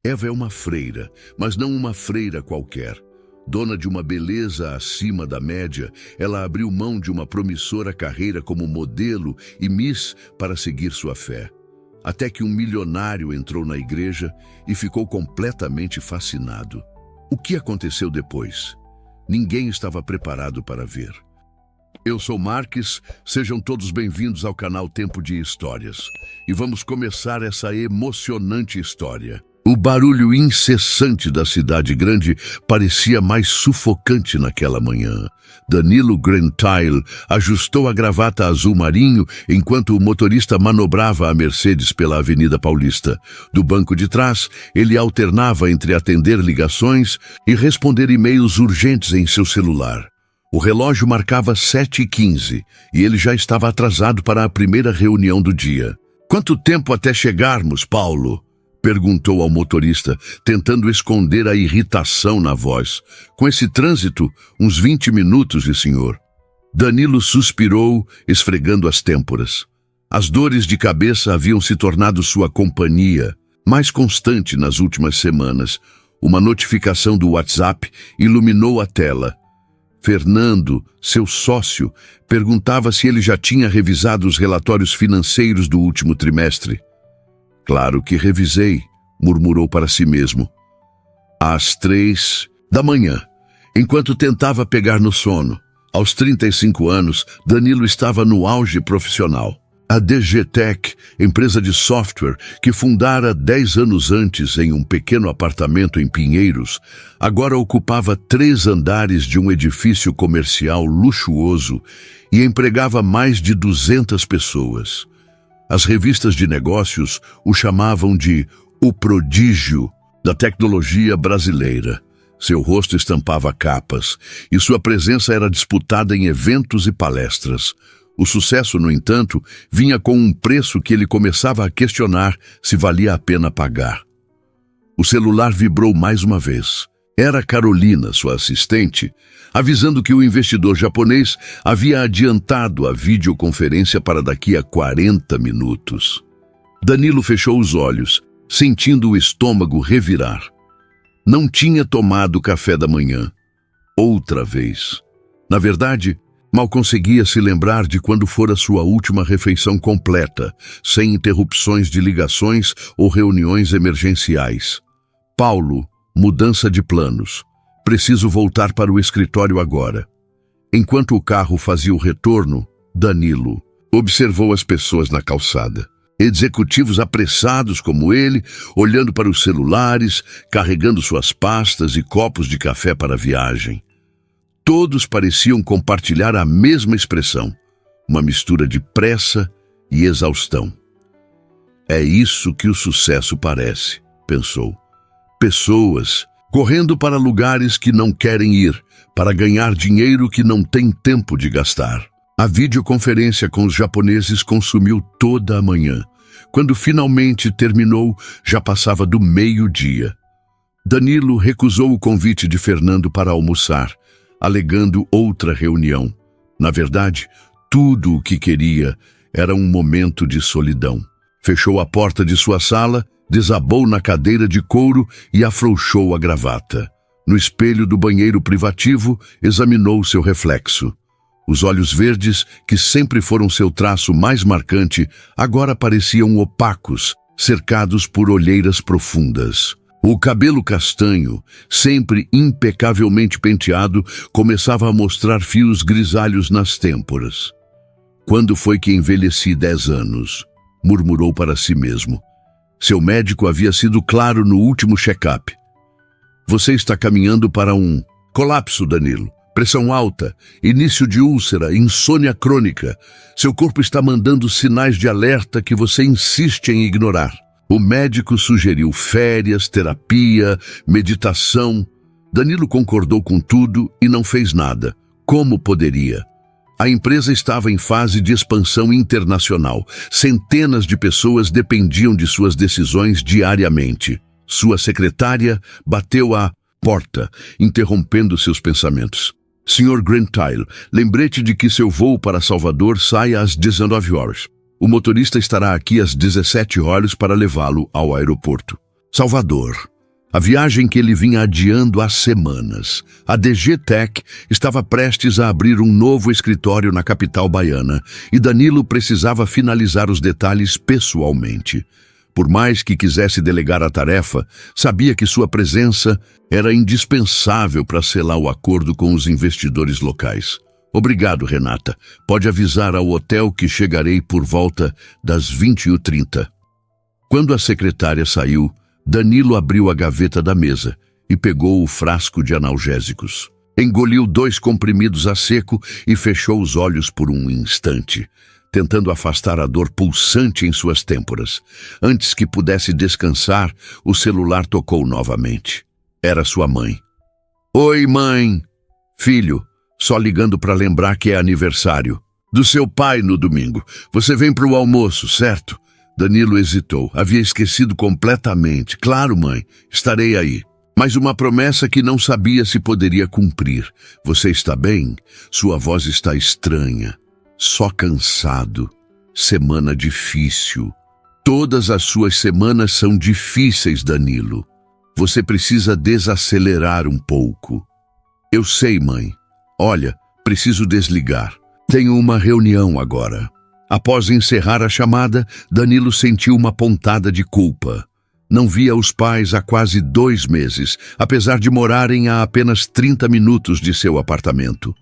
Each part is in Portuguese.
Eva é uma freira, mas não uma freira qualquer. Dona de uma beleza acima da média, ela abriu mão de uma promissora carreira como modelo e miss para seguir sua fé. Até que um milionário entrou na igreja e ficou completamente fascinado. O que aconteceu depois? Ninguém estava preparado para ver. Eu sou Marques, sejam todos bem-vindos ao canal Tempo de Histórias. E vamos começar essa emocionante história. O barulho incessante da cidade grande parecia mais sufocante naquela manhã. Danilo Gentile ajustou a gravata azul marinho enquanto o motorista manobrava a Mercedes pela Avenida Paulista. Do banco de trás, ele alternava entre atender ligações e responder e-mails urgentes em seu celular. O relógio marcava 7h15 e ele já estava atrasado para a primeira reunião do dia. "Quanto tempo até chegarmos, Paulo?" perguntou ao motorista, tentando esconder a irritação na voz. "Com esse trânsito, uns 20 minutos, senhor." Danilo suspirou, esfregando as têmporas. As dores de cabeça haviam se tornado sua companhia, mais constante nas últimas semanas. Uma notificação do WhatsApp iluminou a tela. Fernando, seu sócio, perguntava se ele já tinha revisado os relatórios financeiros do último trimestre. "Claro que revisei", murmurou para si mesmo. Às 3h, enquanto tentava pegar no sono. Aos 35 anos, Danilo estava no auge profissional. A DG Tech, empresa de software que fundara 10 anos antes em um pequeno apartamento em Pinheiros, agora ocupava 3 andares de um edifício comercial luxuoso e empregava mais de 200 pessoas. As revistas de negócios o chamavam de o prodígio da tecnologia brasileira. Seu rosto estampava capas e sua presença era disputada em eventos e palestras. O sucesso, no entanto, vinha com um preço que ele começava a questionar se valia a pena pagar. O celular vibrou mais uma vez. Era Carolina, sua assistente, avisando que o investidor japonês havia adiantado a videoconferência para daqui a 40 minutos. Danilo fechou os olhos, sentindo o estômago revirar. Não tinha tomado café da manhã. Outra vez. Na verdade, mal conseguia se lembrar de quando fora sua última refeição completa, sem interrupções de ligações ou reuniões emergenciais. "Paulo, mudança de planos. Preciso voltar para o escritório agora." Enquanto o carro fazia o retorno, Danilo observou as pessoas na calçada. Executivos apressados como ele, olhando para os celulares, carregando suas pastas e copos de café para a viagem. Todos pareciam compartilhar a mesma expressão, uma mistura de pressa e exaustão. "É isso que o sucesso parece", pensou. Pessoas correndo para lugares que não querem ir, para ganhar dinheiro que não tem tempo de gastar. A videoconferência com os japoneses consumiu toda a manhã. Quando finalmente terminou, já passava do meio-dia. Danilo recusou o convite de Fernando para almoçar, alegando outra reunião. Na verdade, tudo o que queria era um momento de solidão. Fechou a porta de sua sala, desabou na cadeira de couro e afrouxou a gravata. No espelho do banheiro privativo, examinou seu reflexo. Os olhos verdes, que sempre foram seu traço mais marcante, agora pareciam opacos, cercados por olheiras profundas. O cabelo castanho, sempre impecavelmente penteado, começava a mostrar fios grisalhos nas têmporas. "Quando foi que envelheci 10 anos?" murmurou para si mesmo. Seu médico havia sido claro no último check-up. "Você está caminhando para um colapso, Danilo. Pressão alta, início de úlcera, insônia crônica. Seu corpo está mandando sinais de alerta que você insiste em ignorar." O médico sugeriu férias, terapia, meditação. Danilo concordou com tudo e não fez nada. Como poderia? A empresa estava em fase de expansão internacional. Centenas de pessoas dependiam de suas decisões diariamente. Sua secretária bateu à porta, interrompendo seus pensamentos. "Sr. Gentile, lembrete de que seu voo para Salvador sai às 19 horas. O motorista estará aqui às 17 horas para levá-lo ao aeroporto." "Salvador." A viagem que ele vinha adiando há semanas. A DG Tech estava prestes a abrir um novo escritório na capital baiana e Danilo precisava finalizar os detalhes pessoalmente. Por mais que quisesse delegar a tarefa, sabia que sua presença era indispensável para selar o acordo com os investidores locais. Obrigado, Renata. Pode avisar ao hotel que chegarei por volta das 20h30. Quando a secretária saiu, Danilo abriu a gaveta da mesa e pegou o frasco de analgésicos. Engoliu 2 comprimidos a seco e fechou os olhos por um instante, tentando afastar a dor pulsante em suas têmporas. Antes que pudesse descansar, o celular tocou novamente. Era sua mãe. Oi, mãe. Filho, só ligando para lembrar que é aniversário do seu pai no domingo. Você vem para o almoço, certo? Danilo hesitou. Havia esquecido completamente. Claro, mãe, estarei aí. Mas uma promessa que não sabia se poderia cumprir. Você está bem? Sua voz está estranha. Só cansado. Semana difícil. Todas as suas semanas são difíceis, Danilo. Você precisa desacelerar um pouco. Eu sei, mãe. Olha, preciso desligar. Tenho uma reunião agora. Após encerrar a chamada, Danilo sentiu uma pontada de culpa. Não via os pais há quase 2 meses, apesar de morarem a apenas 30 minutos de seu apartamento.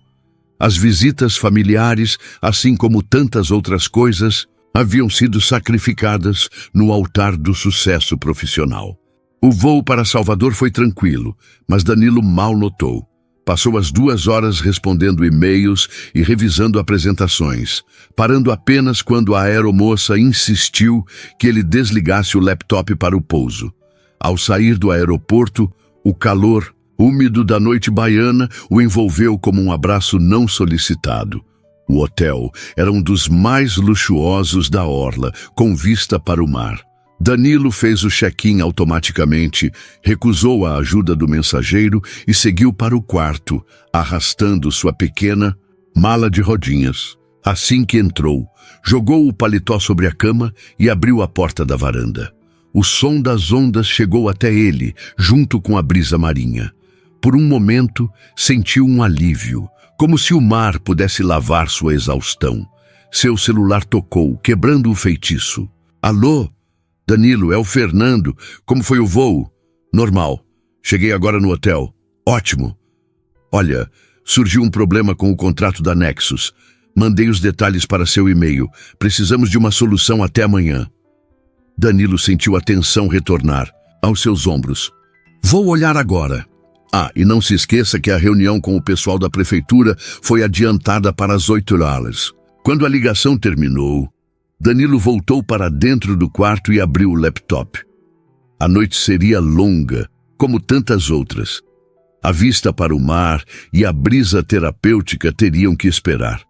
As visitas familiares, assim como tantas outras coisas, haviam sido sacrificadas no altar do sucesso profissional. O voo para Salvador foi tranquilo, mas Danilo mal notou. Passou as 2 horas respondendo e-mails e revisando apresentações, parando apenas quando a aeromoça insistiu que ele desligasse o laptop para o pouso. Ao sair do aeroporto, o calor úmido da noite baiana o envolveu como um abraço não solicitado. O hotel era um dos mais luxuosos da orla, com vista para o mar. Danilo fez o check-in automaticamente, recusou a ajuda do mensageiro e seguiu para o quarto, arrastando sua pequena mala de rodinhas. Assim que entrou, jogou o paletó sobre a cama e abriu a porta da varanda. O som das ondas chegou até ele, junto com a brisa marinha. Por um momento, sentiu um alívio, como se o mar pudesse lavar sua exaustão. Seu celular tocou, quebrando o feitiço. Alô? Danilo, é o Fernando. Como foi o voo? Normal. Cheguei agora no hotel. Ótimo. Olha, surgiu um problema com o contrato da Nexus. Mandei os detalhes para seu e-mail. Precisamos de uma solução até amanhã. Danilo sentiu a tensão retornar aos seus ombros. Vou olhar agora. Ah, e não se esqueça que a reunião com o pessoal da prefeitura foi adiantada para as 8h. Quando a ligação terminou, Danilo voltou para dentro do quarto e abriu o laptop. A noite seria longa, como tantas outras. A vista para o mar e a brisa terapêutica teriam que esperar.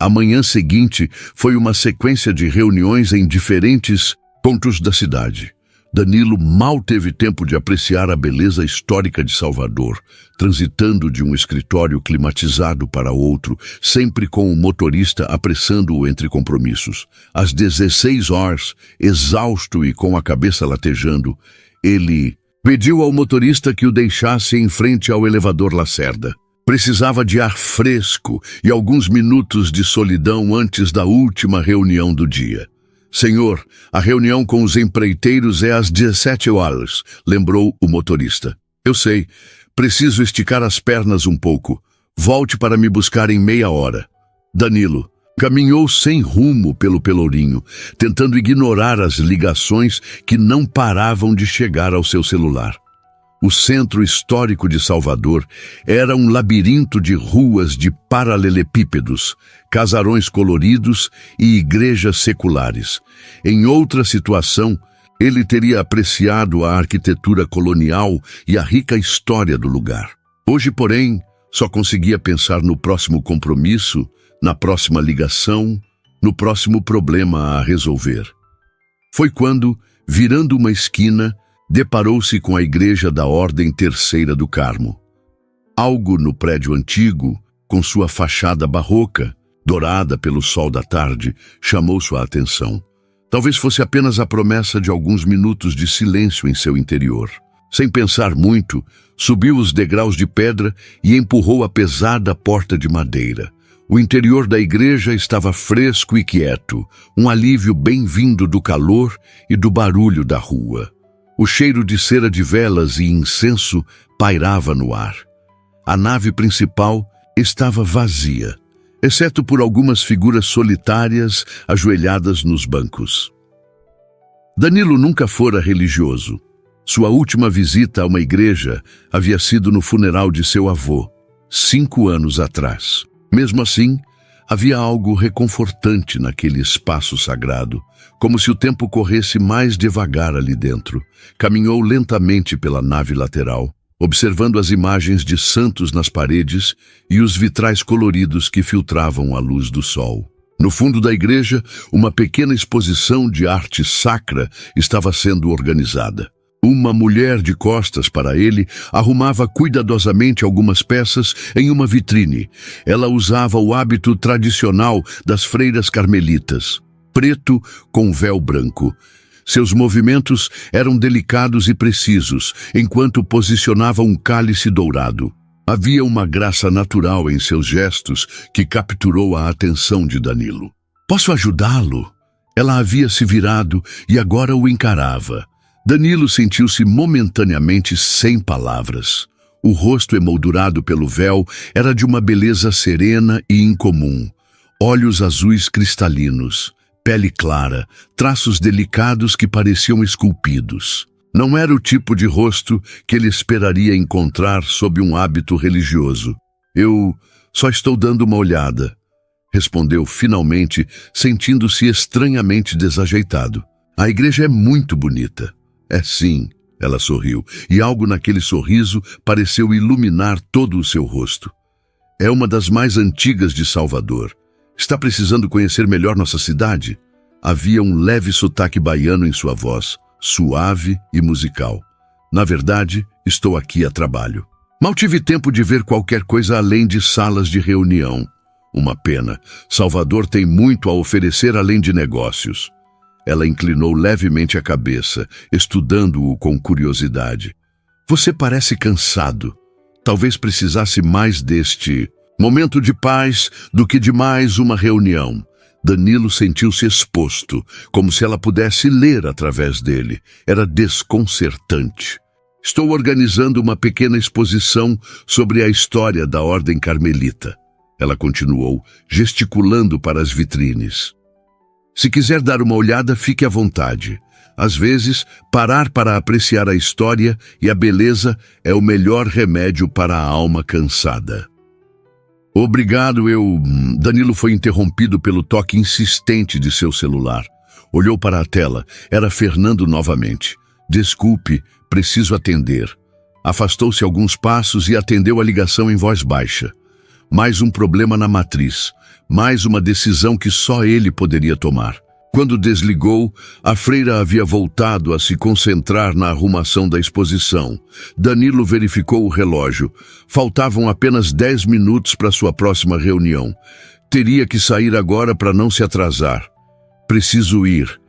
A manhã seguinte foi uma sequência de reuniões em diferentes pontos da cidade. Danilo mal teve tempo de apreciar a beleza histórica de Salvador, transitando de um escritório climatizado para outro, sempre com o motorista apressando-o entre compromissos. Às 16h, exausto e com a cabeça latejando, ele pediu ao motorista que o deixasse em frente ao elevador Lacerda. Precisava de ar fresco e alguns minutos de solidão antes da última reunião do dia. Senhor, a reunião com os empreiteiros é às 17h, lembrou o motorista. Eu sei, preciso esticar as pernas um pouco. Volte para me buscar em meia hora. Danilo caminhou sem rumo pelo Pelourinho, tentando ignorar as ligações que não paravam de chegar ao seu celular. O centro histórico de Salvador era um labirinto de ruas de paralelepípedos, casarões coloridos e igrejas seculares. Em outra situação, ele teria apreciado a arquitetura colonial e a rica história do lugar. Hoje, porém, só conseguia pensar no próximo compromisso, na próxima ligação, no próximo problema a resolver. Foi quando, virando uma esquina, deparou-se com a igreja da Ordem Terceira do Carmo. Algo no prédio antigo, com sua fachada barroca, dourada pelo sol da tarde, chamou sua atenção. Talvez fosse apenas a promessa de alguns minutos de silêncio em seu interior. Sem pensar muito, subiu os degraus de pedra e empurrou a pesada porta de madeira. O interior da igreja estava fresco e quieto, um alívio bem-vindo do calor e do barulho da rua. O cheiro de cera de velas e incenso pairava no ar. A nave principal estava vazia, exceto por algumas figuras solitárias ajoelhadas nos bancos. Danilo nunca fora religioso. Sua última visita a uma igreja havia sido no funeral de seu avô, 5 anos atrás. Mesmo assim, havia algo reconfortante naquele espaço sagrado, como se o tempo corresse mais devagar ali dentro. Caminhou lentamente pela nave lateral, observando as imagens de santos nas paredes e os vitrais coloridos que filtravam a luz do sol. No fundo da igreja, uma pequena exposição de arte sacra estava sendo organizada. Uma mulher de costas para ele arrumava cuidadosamente algumas peças em uma vitrine. Ela usava o hábito tradicional das freiras carmelitas, preto com véu branco. Seus movimentos eram delicados e precisos, enquanto posicionava um cálice dourado. Havia uma graça natural em seus gestos que capturou a atenção de Danilo. "Posso ajudá-lo?" Ela havia se virado e agora o encarava. Danilo sentiu-se momentaneamente sem palavras. O rosto emoldurado pelo véu era de uma beleza serena e incomum. Olhos azuis cristalinos, pele clara, traços delicados que pareciam esculpidos. Não era o tipo de rosto que ele esperaria encontrar sob um hábito religioso. "Eu só estou dando uma olhada", respondeu finalmente, sentindo-se estranhamente desajeitado. "A igreja é muito bonita." "É sim", ela sorriu, e algo naquele sorriso pareceu iluminar todo o seu rosto. "É uma das mais antigas de Salvador. Está precisando conhecer melhor nossa cidade?" Havia um leve sotaque baiano em sua voz, suave e musical. "Na verdade, estou aqui a trabalho. Mal tive tempo de ver qualquer coisa além de salas de reunião. Uma pena. Salvador tem muito a oferecer além de negócios." Ela inclinou levemente a cabeça, estudando-o com curiosidade. "Você parece cansado. Talvez precisasse mais deste momento de paz do que de mais uma reunião." Danilo sentiu-se exposto, como se ela pudesse ler através dele. Era desconcertante. "Estou organizando uma pequena exposição sobre a história da Ordem Carmelita." Ela continuou, gesticulando para as vitrines. "Se quiser dar uma olhada, fique à vontade. Às vezes, parar para apreciar a história e a beleza é o melhor remédio para a alma cansada." "Obrigado, Danilo foi interrompido pelo toque insistente de seu celular. Olhou para a tela. Era Fernando novamente. "Desculpe, preciso atender." Afastou-se alguns passos e atendeu a ligação em voz baixa. Mais um problema na matriz. Mais uma decisão que só ele poderia tomar. Quando desligou, a freira havia voltado a se concentrar na arrumação da exposição. Danilo verificou o relógio. Faltavam apenas 10 minutos para sua próxima reunião. Teria que sair agora para não se atrasar. "Preciso ir",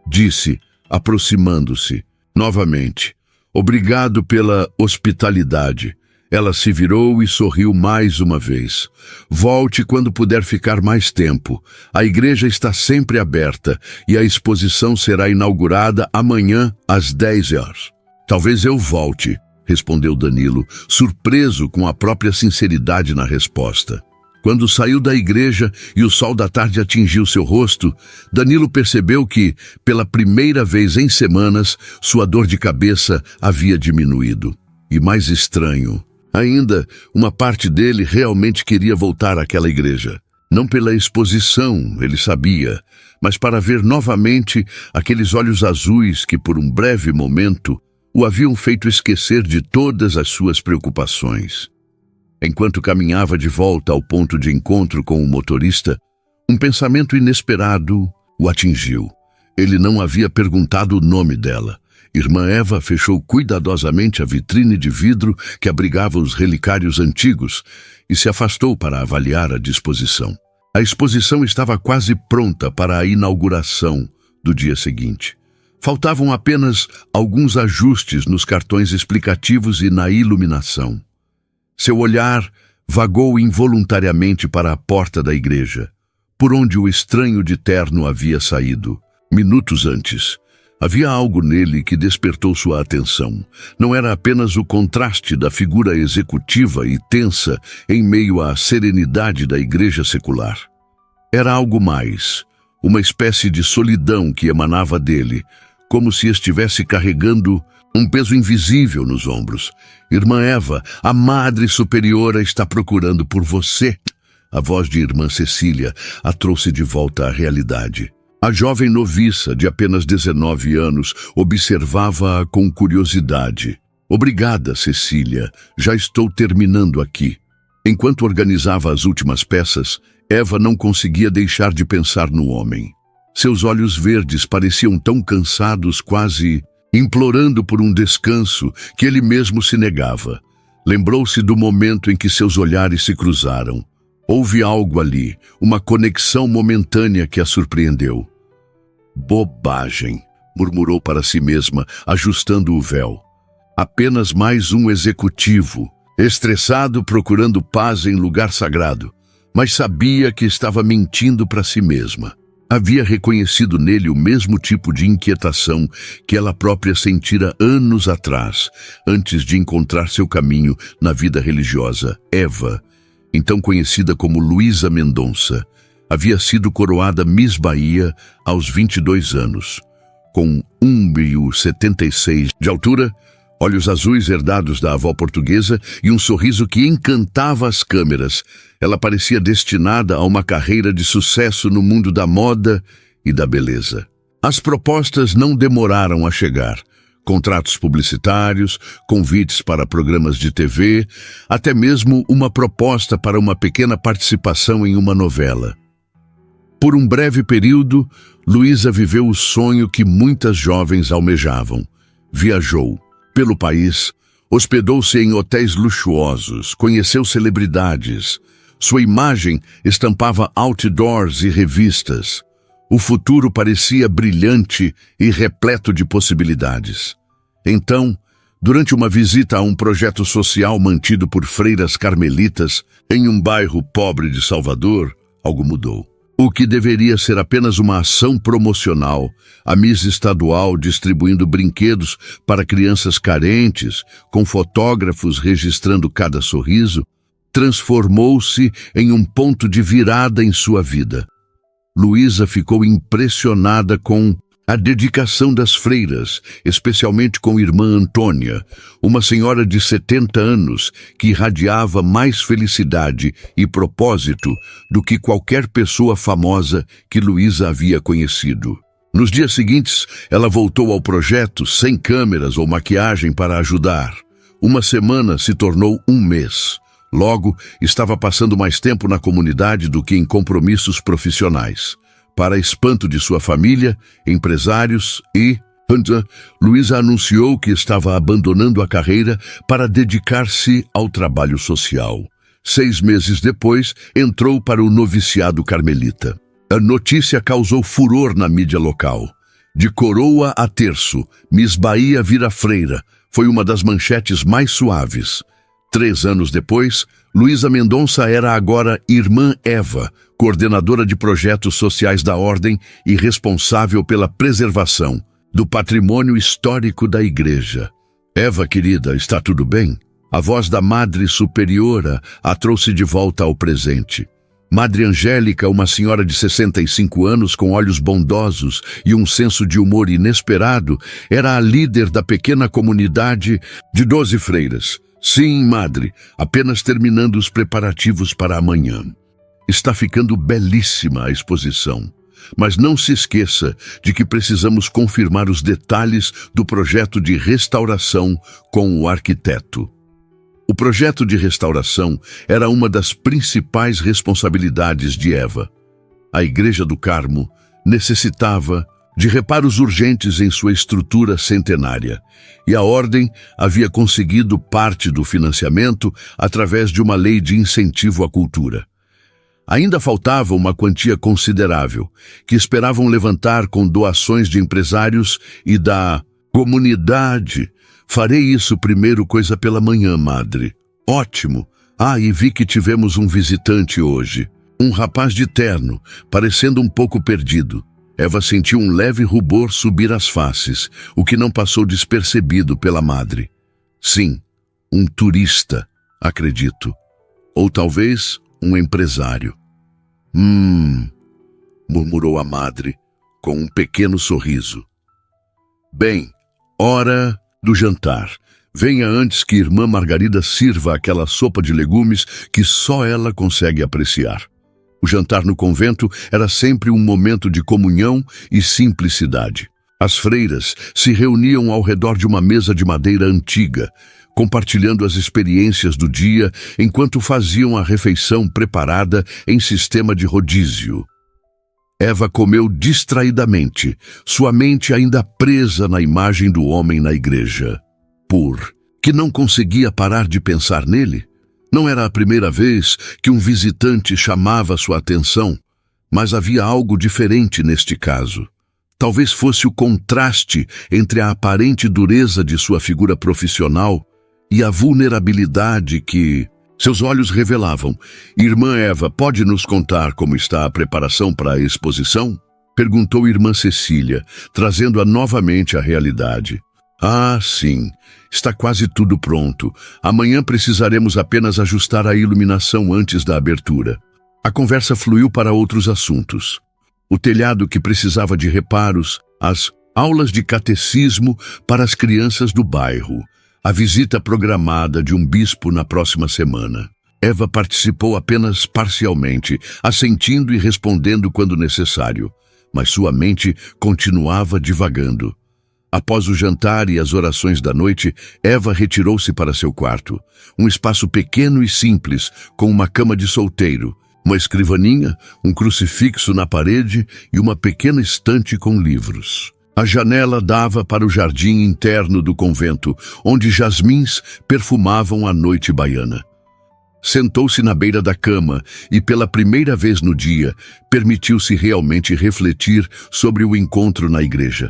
disse, aproximando-se. Novamente. "Obrigado pela hospitalidade." Ela se virou e sorriu mais uma vez. "Volte quando puder ficar mais tempo. A igreja está sempre aberta e a exposição será inaugurada amanhã às 10 horas. "Talvez eu volte", respondeu Danilo, surpreso com a própria sinceridade na resposta. Quando saiu da igreja e o sol da tarde atingiu seu rosto, Danilo percebeu que, pela primeira vez em semanas, sua dor de cabeça havia diminuído. E mais estranho, ainda, uma parte dele realmente queria voltar àquela igreja. Não pela exposição, ele sabia, mas para ver novamente aqueles olhos azuis que, por um breve momento, o haviam feito esquecer de todas as suas preocupações. Enquanto caminhava de volta ao ponto de encontro com o motorista, um pensamento inesperado o atingiu. Ele não havia perguntado o nome dela. Irmã Eva fechou cuidadosamente a vitrine de vidro que abrigava os relicários antigos e se afastou para avaliar a disposição. A exposição estava quase pronta para a inauguração do dia seguinte. Faltavam apenas alguns ajustes nos cartões explicativos e na iluminação. Seu olhar vagou involuntariamente para a porta da igreja, por onde o estranho de terno havia saído. Minutos antes, havia algo nele que despertou sua atenção. Não era apenas o contraste da figura executiva e tensa em meio à serenidade da igreja secular. Era algo mais, uma espécie de solidão que emanava dele, como se estivesse carregando um peso invisível nos ombros. Irmã Eva, a Madre Superiora está procurando por você. A voz de Irmã Cecília a trouxe de volta à realidade. A jovem noviça, de apenas 19 anos, observava-a com curiosidade. Obrigada, Cecília. Já estou terminando aqui. Enquanto organizava as últimas peças, Eva não conseguia deixar de pensar no homem. Seus olhos verdes pareciam tão cansados, quase implorando por um descanso, que ele mesmo se negava. Lembrou-se do momento em que seus olhares se cruzaram. Houve algo ali, uma conexão momentânea que a surpreendeu. Bobagem, murmurou para si mesma, ajustando o véu. Apenas mais um executivo, estressado procurando paz em lugar sagrado, mas sabia que estava mentindo para si mesma. Havia reconhecido nele o mesmo tipo de inquietação que ela própria sentira anos atrás, antes de encontrar seu caminho na vida religiosa. Eva, então conhecida como Luísa Mendonça, havia sido coroada Miss Bahia aos 22 anos. Com 1,76 m de altura, olhos azuis herdados da avó portuguesa e um sorriso que encantava as câmeras, ela parecia destinada a uma carreira de sucesso no mundo da moda e da beleza. As propostas não demoraram a chegar. Contratos publicitários, convites para programas de TV, até mesmo uma proposta para uma pequena participação em uma novela. Por um breve período, Luísa viveu o sonho que muitas jovens almejavam. Viajou pelo país, hospedou-se em hotéis luxuosos, conheceu celebridades. Sua imagem estampava outdoors e revistas. O futuro parecia brilhante e repleto de possibilidades. Então, durante uma visita a um projeto social mantido por freiras carmelitas em um bairro pobre de Salvador, algo mudou. O que deveria ser apenas uma ação promocional, a Miss Estadual distribuindo brinquedos para crianças carentes, com fotógrafos registrando cada sorriso, transformou-se em um ponto de virada em sua vida. Luísa ficou impressionada com a dedicação das freiras, especialmente com irmã Antônia, uma senhora de 70 anos que irradiava mais felicidade e propósito do que qualquer pessoa famosa que Luísa havia conhecido. Nos dias seguintes, ela voltou ao projeto sem câmeras ou maquiagem para ajudar. Uma semana se tornou um mês. Logo, estava passando mais tempo na comunidade do que em compromissos profissionais. Para espanto de sua família, empresários e Luísa anunciou que estava abandonando a carreira para dedicar-se ao trabalho social. 6 meses depois, entrou para o noviciado carmelita. A notícia causou furor na mídia local. De coroa a terço, Miss Bahia vira freira, foi uma das manchetes mais suaves. 3 anos depois, Luísa Mendonça era agora Irmã Eva, coordenadora de projetos sociais da Ordem e responsável pela preservação do patrimônio histórico da igreja. Eva, querida, está tudo bem? A voz da Madre Superiora a trouxe de volta ao presente. Madre Angélica, uma senhora de 65 anos com olhos bondosos e um senso de humor inesperado, era a líder da pequena comunidade de 12 freiras. Sim, madre, apenas terminando os preparativos para amanhã. Está ficando belíssima a exposição. Mas não se esqueça de que precisamos confirmar os detalhes do projeto de restauração com o arquiteto. O projeto de restauração era uma das principais responsabilidades de Eva. A Igreja do Carmo necessitava de reparos urgentes em sua estrutura centenária, e a Ordem havia conseguido parte do financiamento através de uma lei de incentivo à cultura. Ainda faltava uma quantia considerável, que esperavam levantar com doações de empresários e da comunidade. Farei isso primeiro coisa pela manhã, madre. Ótimo. E vi que tivemos um visitante hoje. Um rapaz de terno, parecendo um pouco perdido. Eva sentiu um leve rubor subir as faces, o que não passou despercebido pela madre. Sim, um turista, acredito. Ou talvez um empresário. Murmurou a madre, com um pequeno sorriso. Bem, hora do jantar. Venha antes que irmã Margarida sirva aquela sopa de legumes que só ela consegue apreciar. O jantar no convento era sempre um momento de comunhão e simplicidade. As freiras se reuniam ao redor de uma mesa de madeira antiga, compartilhando as experiências do dia enquanto faziam a refeição preparada em sistema de rodízio. Eva comeu distraidamente, sua mente ainda presa na imagem do homem na igreja. Que não conseguia parar de pensar nele. Não era a primeira vez que um visitante chamava sua atenção, mas havia algo diferente neste caso. Talvez fosse o contraste entre a aparente dureza de sua figura profissional e a vulnerabilidade que seus olhos revelavam. Irmã Eva, pode nos contar como está a preparação para a exposição? Perguntou irmã Cecília, trazendo-a novamente à realidade. Sim. Está quase tudo pronto. Amanhã precisaremos apenas ajustar a iluminação antes da abertura. A conversa fluiu para outros assuntos. O telhado que precisava de reparos, as aulas de catecismo para as crianças do bairro, a visita programada de um bispo na próxima semana. Eva participou apenas parcialmente, assentindo e respondendo quando necessário, mas sua mente continuava divagando. Após o jantar e as orações da noite, Eva retirou-se para seu quarto. Um espaço pequeno e simples, com uma cama de solteiro, uma escrivaninha, um crucifixo na parede e uma pequena estante com livros. A janela dava para o jardim interno do convento, onde jasmins perfumavam a noite baiana. Sentou-se na beira da cama e, pela primeira vez no dia, permitiu-se realmente refletir sobre o encontro na igreja.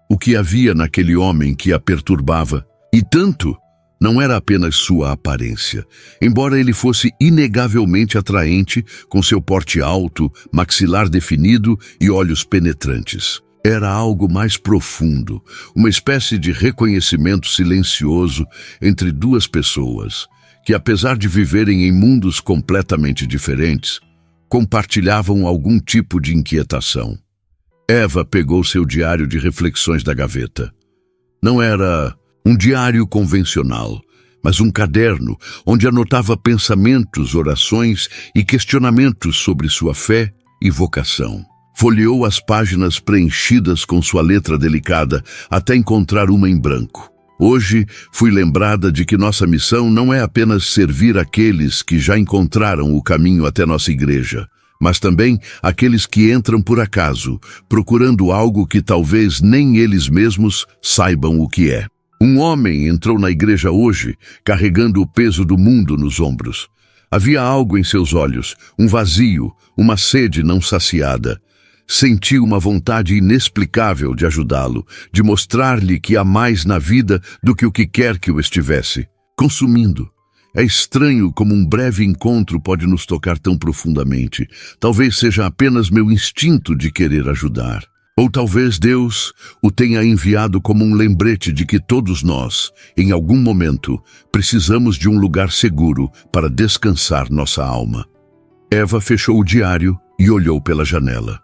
O que havia naquele homem que a perturbava? E tanto, não era apenas sua aparência. Embora ele fosse inegavelmente atraente, com seu porte alto, maxilar definido e olhos penetrantes. Era algo mais profundo, uma espécie de reconhecimento silencioso entre duas pessoas, que apesar de viverem em mundos completamente diferentes, compartilhavam algum tipo de inquietação. Eva pegou seu diário de reflexões da gaveta. Não era um diário convencional, mas um caderno onde anotava pensamentos, orações e questionamentos sobre sua fé e vocação. Folheou as páginas preenchidas com sua letra delicada até encontrar uma em branco. Hoje fui lembrada de que nossa missão não é apenas servir aqueles que já encontraram o caminho até nossa igreja, mas também aqueles que entram por acaso, procurando algo que talvez nem eles mesmos saibam o que é. Um homem entrou na igreja hoje, carregando o peso do mundo nos ombros. Havia algo em seus olhos, um vazio, uma sede não saciada. Senti uma vontade inexplicável de ajudá-lo, de mostrar-lhe que há mais na vida do que o que quer que o estivesse consumindo. É estranho como um breve encontro pode nos tocar tão profundamente. Talvez seja apenas meu instinto de querer ajudar. Ou talvez Deus o tenha enviado como um lembrete de que todos nós, em algum momento, precisamos de um lugar seguro para descansar nossa alma. Eva fechou o diário e olhou pela janela.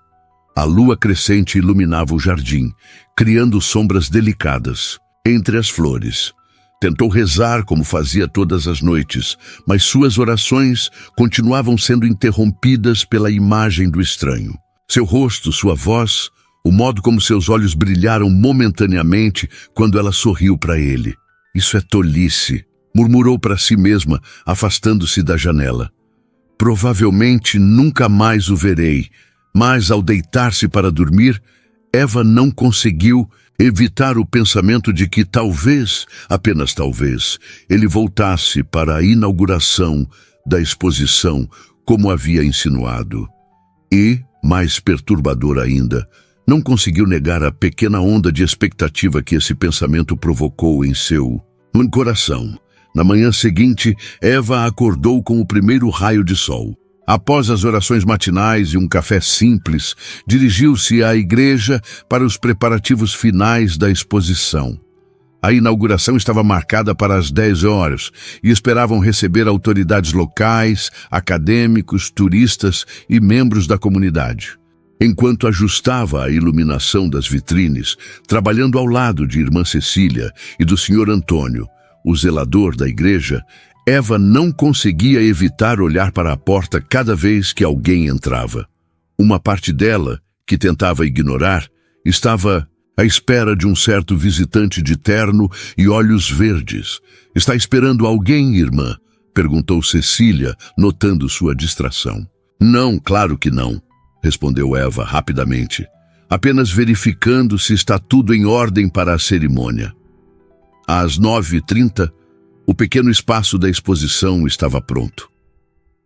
A lua crescente iluminava o jardim, criando sombras delicadas entre as flores. Tentou rezar como fazia todas as noites, mas suas orações continuavam sendo interrompidas pela imagem do estranho. Seu rosto, sua voz, o modo como seus olhos brilharam momentaneamente quando ela sorriu para ele. Isso é tolice, murmurou para si mesma, afastando-se da janela. Provavelmente nunca mais o verei, mas ao deitar-se para dormir, Eva não conseguiu evitar o pensamento de que talvez, apenas talvez, ele voltasse para a inauguração da exposição como havia insinuado. E, mais perturbador ainda, não conseguiu negar a pequena onda de expectativa que esse pensamento provocou em seu coração. Na manhã seguinte, Eva acordou com o primeiro raio de sol. Após as orações matinais e um café simples, dirigiu-se à igreja para os preparativos finais da exposição. A inauguração estava marcada para as 10 horas e esperavam receber autoridades locais, acadêmicos, turistas e membros da comunidade. Enquanto ajustava a iluminação das vitrines, trabalhando ao lado de irmã Cecília e do senhor Antônio, o zelador da igreja, Eva não conseguia evitar olhar para a porta cada vez que alguém entrava. Uma parte dela, que tentava ignorar, estava à espera de um certo visitante de terno e olhos verdes. "Está esperando alguém, irmã?" perguntou Cecília, notando sua distração. "Não, claro que não", respondeu Eva rapidamente, apenas verificando se está tudo em ordem para a cerimônia. Às 9h30, o pequeno espaço da exposição estava pronto.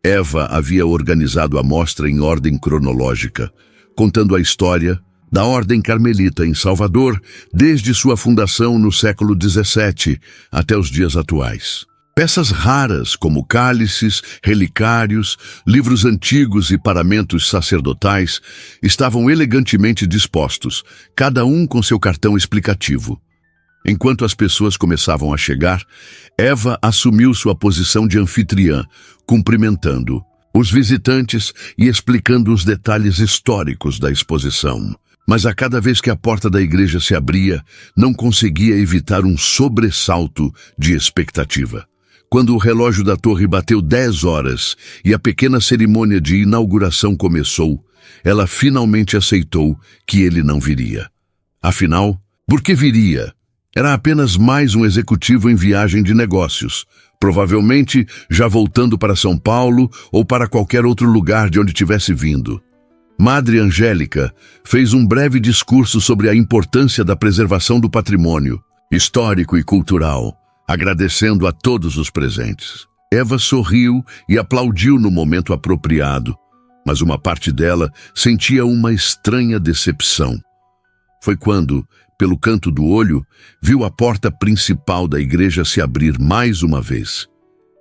Eva havia organizado a mostra em ordem cronológica, contando a história da Ordem Carmelita em Salvador desde sua fundação no século XVII até os dias atuais. Peças raras como cálices, relicários, livros antigos e paramentos sacerdotais estavam elegantemente dispostos, cada um com seu cartão explicativo. Enquanto as pessoas começavam a chegar, Eva assumiu sua posição de anfitriã, cumprimentando os visitantes e explicando os detalhes históricos da exposição. Mas a cada vez que a porta da igreja se abria, não conseguia evitar um sobressalto de expectativa. Quando o relógio da torre bateu 10 horas e a pequena cerimônia de inauguração começou, ela finalmente aceitou que ele não viria. Afinal, por que viria? Era apenas mais um executivo em viagem de negócios, provavelmente já voltando para São Paulo ou para qualquer outro lugar de onde tivesse vindo. Madre Angélica fez um breve discurso sobre a importância da preservação do patrimônio histórico e cultural, agradecendo a todos os presentes. Eva sorriu e aplaudiu no momento apropriado, mas uma parte dela sentia uma estranha decepção. Foi quando, pelo canto do olho, viu a porta principal da igreja se abrir mais uma vez.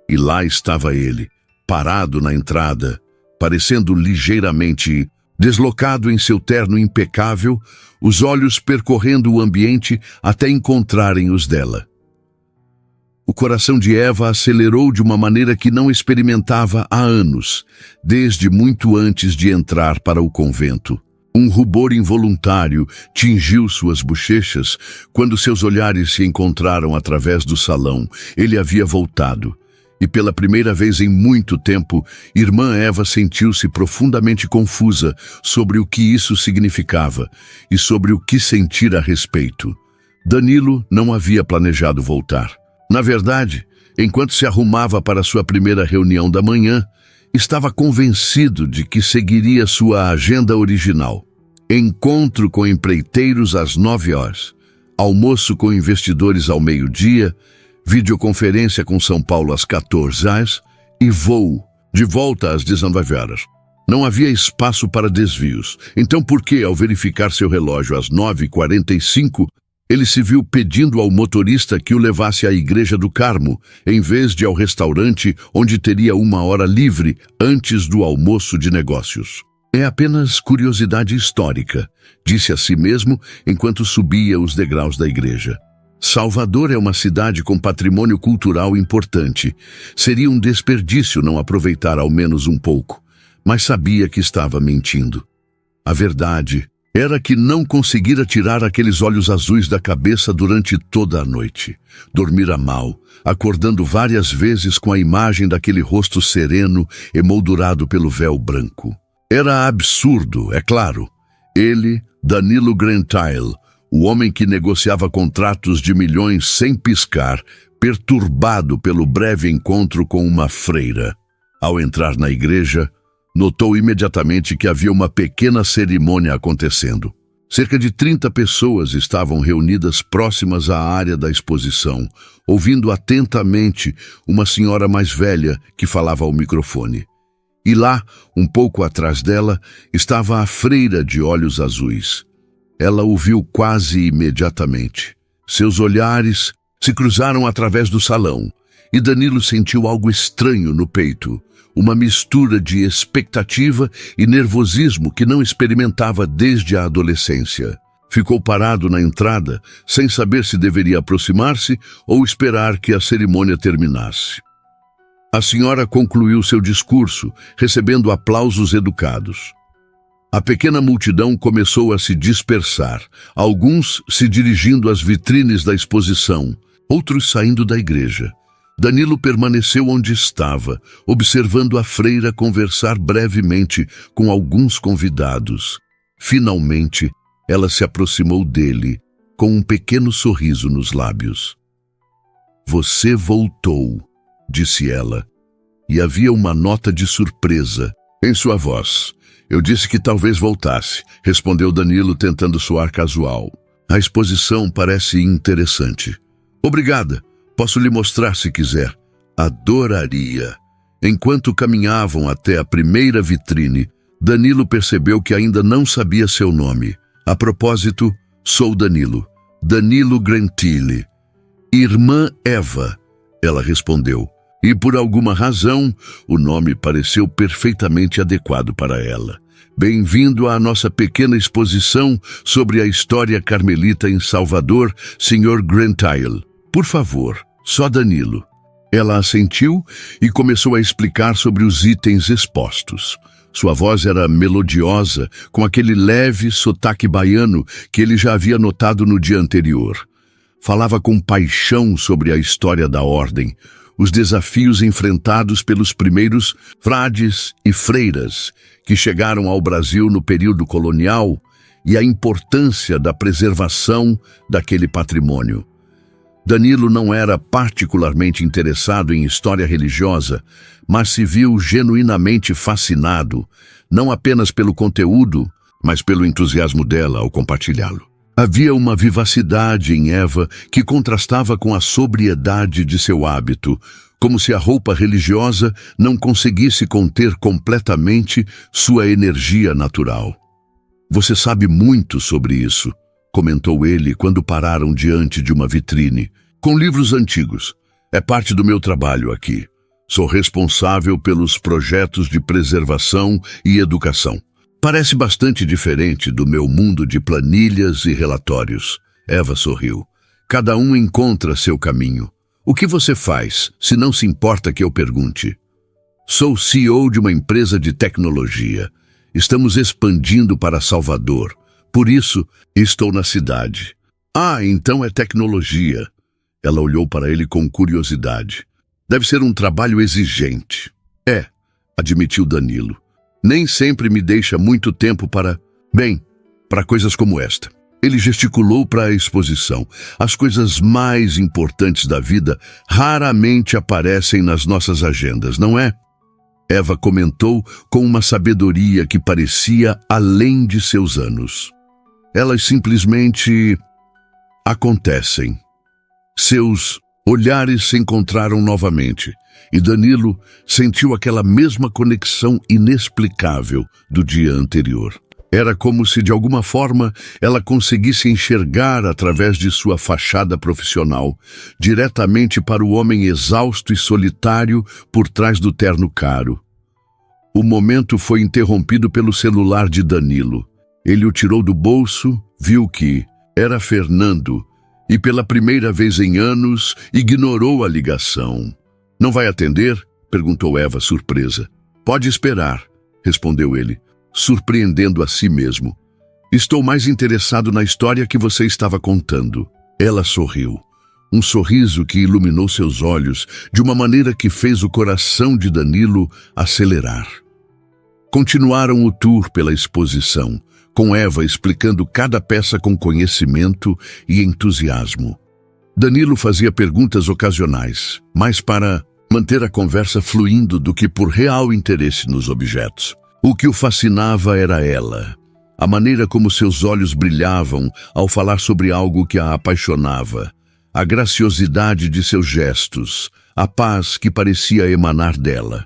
E lá estava ele, parado na entrada, parecendo ligeiramente deslocado em seu terno impecável, os olhos percorrendo o ambiente até encontrarem os dela. O coração de Eva acelerou de uma maneira que não experimentava há anos, desde muito antes de entrar para o convento. Um rubor involuntário tingiu suas bochechas quando seus olhares se encontraram através do salão. Ele havia voltado. E pela primeira vez em muito tempo, irmã Eva sentiu-se profundamente confusa sobre o que isso significava e sobre o que sentir a respeito. Danilo não havia planejado voltar. Na verdade, enquanto se arrumava para sua primeira reunião da manhã, estava convencido de que seguiria sua agenda original. Encontro com empreiteiros às 9 horas, almoço com investidores ao meio-dia, videoconferência com São Paulo às 14 horas e voo de volta às 19 horas. Não havia espaço para desvios, então por que, ao verificar seu relógio às 9h45, ele se viu pedindo ao motorista que o levasse à Igreja do Carmo, em vez de ao restaurante onde teria 1 hora livre antes do almoço de negócios? "É apenas curiosidade histórica", disse a si mesmo enquanto subia os degraus da igreja. Salvador é uma cidade com patrimônio cultural importante. Seria um desperdício não aproveitar ao menos um pouco, mas sabia que estava mentindo. A verdade era que não conseguira tirar aqueles olhos azuis da cabeça durante toda a noite. Dormira mal, acordando várias vezes com a imagem daquele rosto sereno emoldurado pelo véu branco. Era absurdo, é claro. Ele, Danilo Gentile, o homem que negociava contratos de milhões sem piscar, perturbado pelo breve encontro com uma freira. Ao entrar na igreja, notou imediatamente que havia uma pequena cerimônia acontecendo. Cerca de 30 pessoas estavam reunidas próximas à área da exposição, ouvindo atentamente uma senhora mais velha que falava ao microfone. E lá, um pouco atrás dela, estava a freira de olhos azuis. Ela o viu quase imediatamente. Seus olhares se cruzaram através do salão, e Danilo sentiu algo estranho no peito, uma mistura de expectativa e nervosismo que não experimentava desde a adolescência. Ficou parado na entrada, sem saber se deveria aproximar-se ou esperar que a cerimônia terminasse. A senhora concluiu seu discurso, recebendo aplausos educados. A pequena multidão começou a se dispersar, alguns se dirigindo às vitrines da exposição, outros saindo da igreja. Danilo permaneceu onde estava, observando a freira conversar brevemente com alguns convidados. Finalmente, ela se aproximou dele, com um pequeno sorriso nos lábios. "Você voltou", disse ela, e havia uma nota de surpresa em sua voz. "Eu disse que talvez voltasse", respondeu Danilo, tentando soar casual. "A exposição parece interessante." "Obrigada. Posso lhe mostrar se quiser." "Adoraria." Enquanto caminhavam até a primeira vitrine, Danilo percebeu que ainda não sabia seu nome. "A propósito, sou Danilo. Danilo Gentili." "Irmã Eva", ela respondeu. E por alguma razão, o nome pareceu perfeitamente adequado para ela. "Bem-vindo à nossa pequena exposição sobre a história carmelita em Salvador, Sr. Gentile. Por favor, só Danilo." Ela assentiu e começou a explicar sobre os itens expostos. Sua voz era melodiosa, com aquele leve sotaque baiano que ele já havia notado no dia anterior. Falava com paixão sobre a história da ordem, os desafios enfrentados pelos primeiros frades e freiras que chegaram ao Brasil no período colonial e a importância da preservação daquele patrimônio. Danilo não era particularmente interessado em história religiosa, mas se viu genuinamente fascinado, não apenas pelo conteúdo, mas pelo entusiasmo dela ao compartilhá-lo. Havia uma vivacidade em Eva que contrastava com a sobriedade de seu hábito, como se a roupa religiosa não conseguisse conter completamente sua energia natural. "Você sabe muito sobre isso", comentou ele quando pararam diante de uma vitrine. "Com livros antigos. É parte do meu trabalho aqui. Sou responsável pelos projetos de preservação e educação. Parece bastante diferente do meu mundo de planilhas e relatórios." Eva sorriu. "Cada um encontra seu caminho. O que você faz, se não se importa que eu pergunte?" "Sou CEO de uma empresa de tecnologia. Estamos expandindo para Salvador. Por isso, estou na cidade." "Ah, então é tecnologia." Ela olhou para ele com curiosidade. "Deve ser um trabalho exigente." "É", admitiu Danilo. "Nem sempre me deixa muito tempo para coisas como esta." Ele gesticulou para a exposição. "As coisas mais importantes da vida raramente aparecem nas nossas agendas, não é?" Eva comentou com uma sabedoria que parecia além de seus anos. "Elas simplesmente acontecem." Seus olhares se encontraram novamente, e Danilo sentiu aquela mesma conexão inexplicável do dia anterior. Era como se, de alguma forma, ela conseguisse enxergar através de sua fachada profissional, diretamente para o homem exausto e solitário por trás do terno caro. O momento foi interrompido pelo celular de Danilo. Ele o tirou do bolso, viu que era Fernando, e pela primeira vez em anos ignorou a ligação. "Não vai atender?" perguntou Eva, surpresa. "Pode esperar", respondeu ele, surpreendendo a si mesmo. "Estou mais interessado na história que você estava contando." Ela sorriu, um sorriso que iluminou seus olhos de uma maneira que fez o coração de Danilo acelerar. Continuaram o tour pela exposição, com Eva explicando cada peça com conhecimento e entusiasmo. Danilo fazia perguntas ocasionais, mais para manter a conversa fluindo do que por real interesse nos objetos. O que o fascinava era ela, a maneira como seus olhos brilhavam ao falar sobre algo que a apaixonava, a graciosidade de seus gestos, a paz que parecia emanar dela.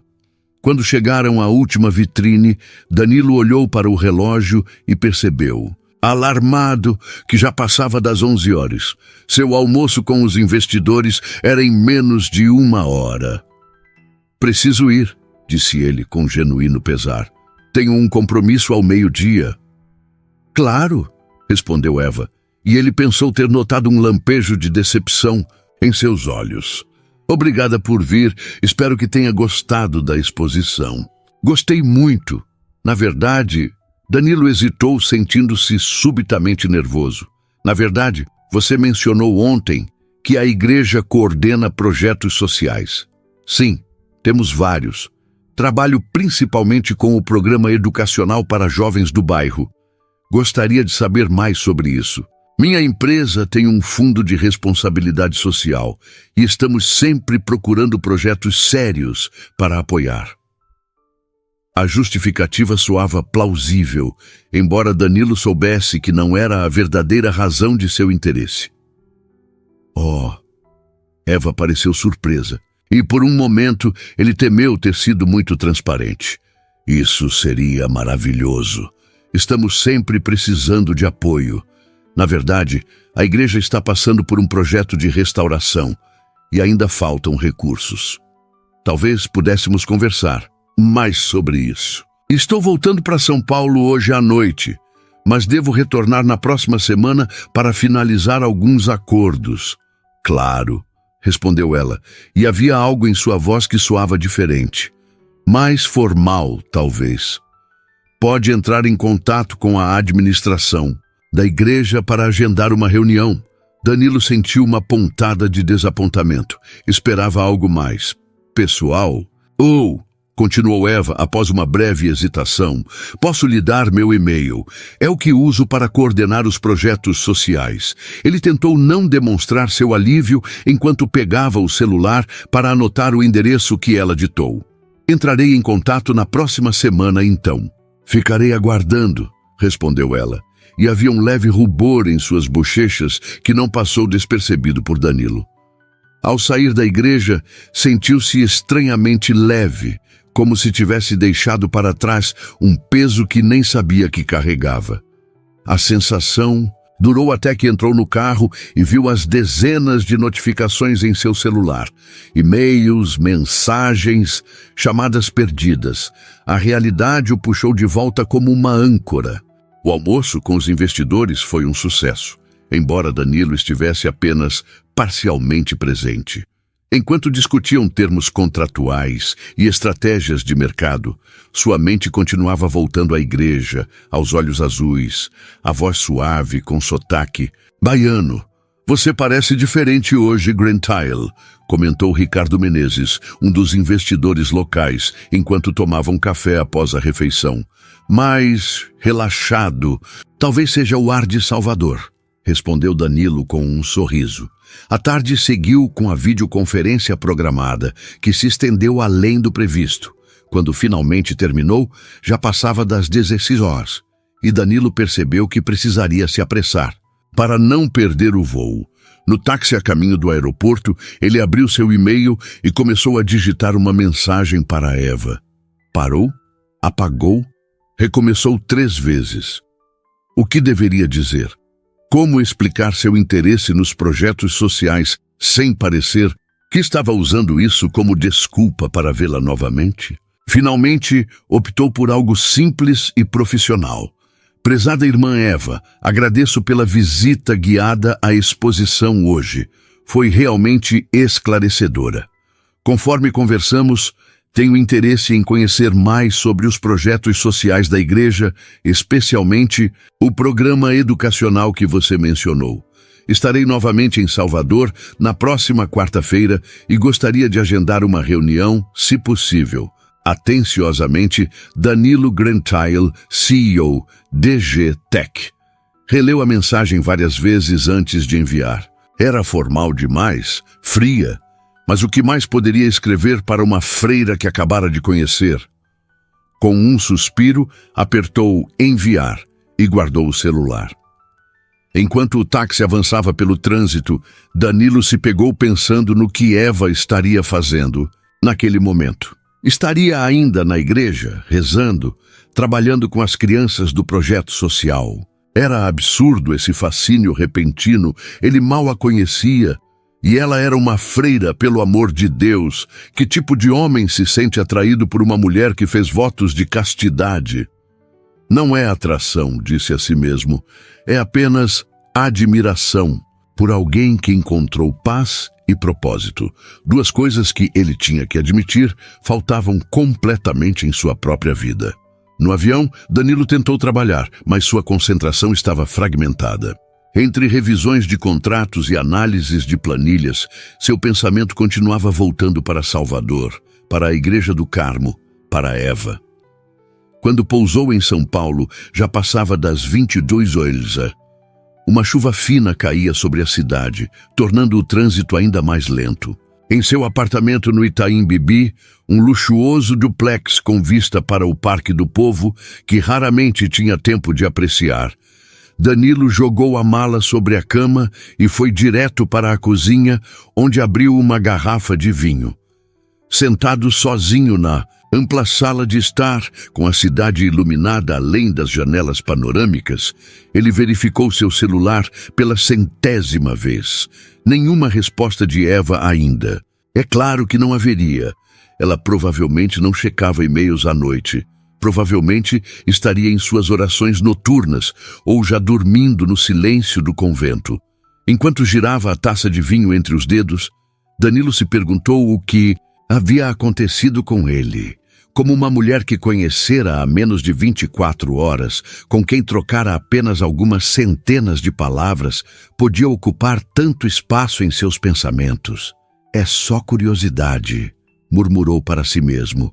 Quando chegaram à última vitrine, Danilo olhou para o relógio e percebeu, alarmado, que já passava das 11 horas. Seu almoço com os investidores era em menos de 1 hora. Preciso ir, disse ele com genuíno pesar. Tenho um compromisso ao meio-dia. Claro, respondeu Eva, e ele pensou ter notado um lampejo de decepção em seus olhos. Obrigada por vir, espero que tenha gostado da exposição. Gostei muito. Na verdade, Danilo hesitou, sentindo-se subitamente nervoso. Na verdade, você mencionou ontem que a igreja coordena projetos sociais. Sim, temos vários. Trabalho principalmente com o programa educacional para jovens do bairro. Gostaria de saber mais sobre isso. Minha empresa tem um fundo de responsabilidade social e estamos sempre procurando projetos sérios para apoiar. A justificativa soava plausível, embora Danilo soubesse que não era a verdadeira razão de seu interesse. Oh! Eva pareceu surpresa, e por um momento ele temeu ter sido muito transparente. Isso seria maravilhoso. Estamos sempre precisando de apoio. Na verdade, a igreja está passando por um projeto de restauração e ainda faltam recursos. Talvez pudéssemos conversar mais sobre isso. Estou voltando para São Paulo hoje à noite, mas devo retornar na próxima semana para finalizar alguns acordos. Claro, respondeu ela, e havia algo em sua voz que soava diferente. Mais formal, talvez. Pode entrar em contato com a administração da igreja para agendar uma reunião. Danilo sentiu uma pontada de desapontamento. Esperava algo mais pessoal. Continuou Eva após uma breve hesitação, posso lhe dar meu e-mail. É o que uso para coordenar os projetos sociais. Ele tentou não demonstrar seu alívio enquanto pegava o celular para anotar o endereço que ela ditou. Entrarei em contato na próxima semana, então. Ficarei aguardando, respondeu ela. E havia um leve rubor em suas bochechas que não passou despercebido por Danilo. Ao sair da igreja, sentiu-se estranhamente leve, como se tivesse deixado para trás um peso que nem sabia que carregava. A sensação durou até que entrou no carro e viu as dezenas de notificações em seu celular. E-mails, mensagens, chamadas perdidas. A realidade o puxou de volta como uma âncora. O almoço com os investidores foi um sucesso, embora Danilo estivesse apenas parcialmente presente. Enquanto discutiam termos contratuais e estratégias de mercado, sua mente continuava voltando à igreja, aos olhos azuis, a voz suave com sotaque. Baiano, você parece diferente hoje, Grantile, comentou Ricardo Menezes, um dos investidores locais, enquanto tomavam café após a refeição. Mais relaxado, talvez seja o ar de Salvador, respondeu Danilo com um sorriso. A tarde seguiu com a videoconferência programada, que se estendeu além do previsto. Quando finalmente terminou, já passava das 16 horas, e Danilo percebeu que precisaria se apressar, para não perder o voo. No táxi a caminho do aeroporto, ele abriu seu e-mail e começou a digitar uma mensagem para Eva. Parou, apagou, recomeçou 3 vezes. O que deveria dizer? Como explicar seu interesse nos projetos sociais sem parecer que estava usando isso como desculpa para vê-la novamente? Finalmente, optou por algo simples e profissional. Prezada irmã Eva, agradeço pela visita guiada à exposição hoje. Foi realmente esclarecedora. Conforme conversamos, tenho interesse em conhecer mais sobre os projetos sociais da igreja, especialmente o programa educacional que você mencionou. Estarei novamente em Salvador na próxima quarta-feira e gostaria de agendar uma reunião, se possível. Atenciosamente, Danilo Grantile, CEO, DG Tech. Releu a mensagem várias vezes antes de enviar. Era formal demais, fria, mas o que mais poderia escrever para uma freira que acabara de conhecer? Com um suspiro, apertou enviar e guardou o celular. Enquanto o táxi avançava pelo trânsito, Danilo se pegou pensando no que Eva estaria fazendo naquele momento. Estaria ainda na igreja, rezando, trabalhando com as crianças do projeto social. Era absurdo esse fascínio repentino, ele mal a conhecia. E ela era uma freira, pelo amor de Deus. Que tipo de homem se sente atraído por uma mulher que fez votos de castidade? Não é atração, disse a si mesmo, é apenas admiração por alguém que encontrou paz e propósito. Duas coisas que ele tinha que admitir faltavam completamente em sua própria vida. No avião, Danilo tentou trabalhar, mas sua concentração estava fragmentada. Entre revisões de contratos e análises de planilhas, seu pensamento continuava voltando para Salvador, para a Igreja do Carmo, para Eva. Quando pousou em São Paulo, já passava das 22 horas. Uma chuva fina caía sobre a cidade, tornando o trânsito ainda mais lento. Em seu apartamento no Itaim Bibi, um luxuoso duplex com vista para o Parque do Povo, que raramente tinha tempo de apreciar, Danilo jogou a mala sobre a cama e foi direto para a cozinha, onde abriu uma garrafa de vinho. Sentado sozinho na ampla sala de estar, com a cidade iluminada além das janelas panorâmicas, ele verificou seu celular pela 100ª vez. Nenhuma resposta de Eva ainda. É claro que não haveria. Ela provavelmente não checava e-mails à noite. Provavelmente estaria em suas orações noturnas ou já dormindo no silêncio do convento. Enquanto girava a taça de vinho entre os dedos, Danilo se perguntou o que havia acontecido com ele. Como uma mulher que conhecera há menos de 24 horas, com quem trocara apenas algumas centenas de palavras, podia ocupar tanto espaço em seus pensamentos. É só curiosidade, murmurou para si mesmo.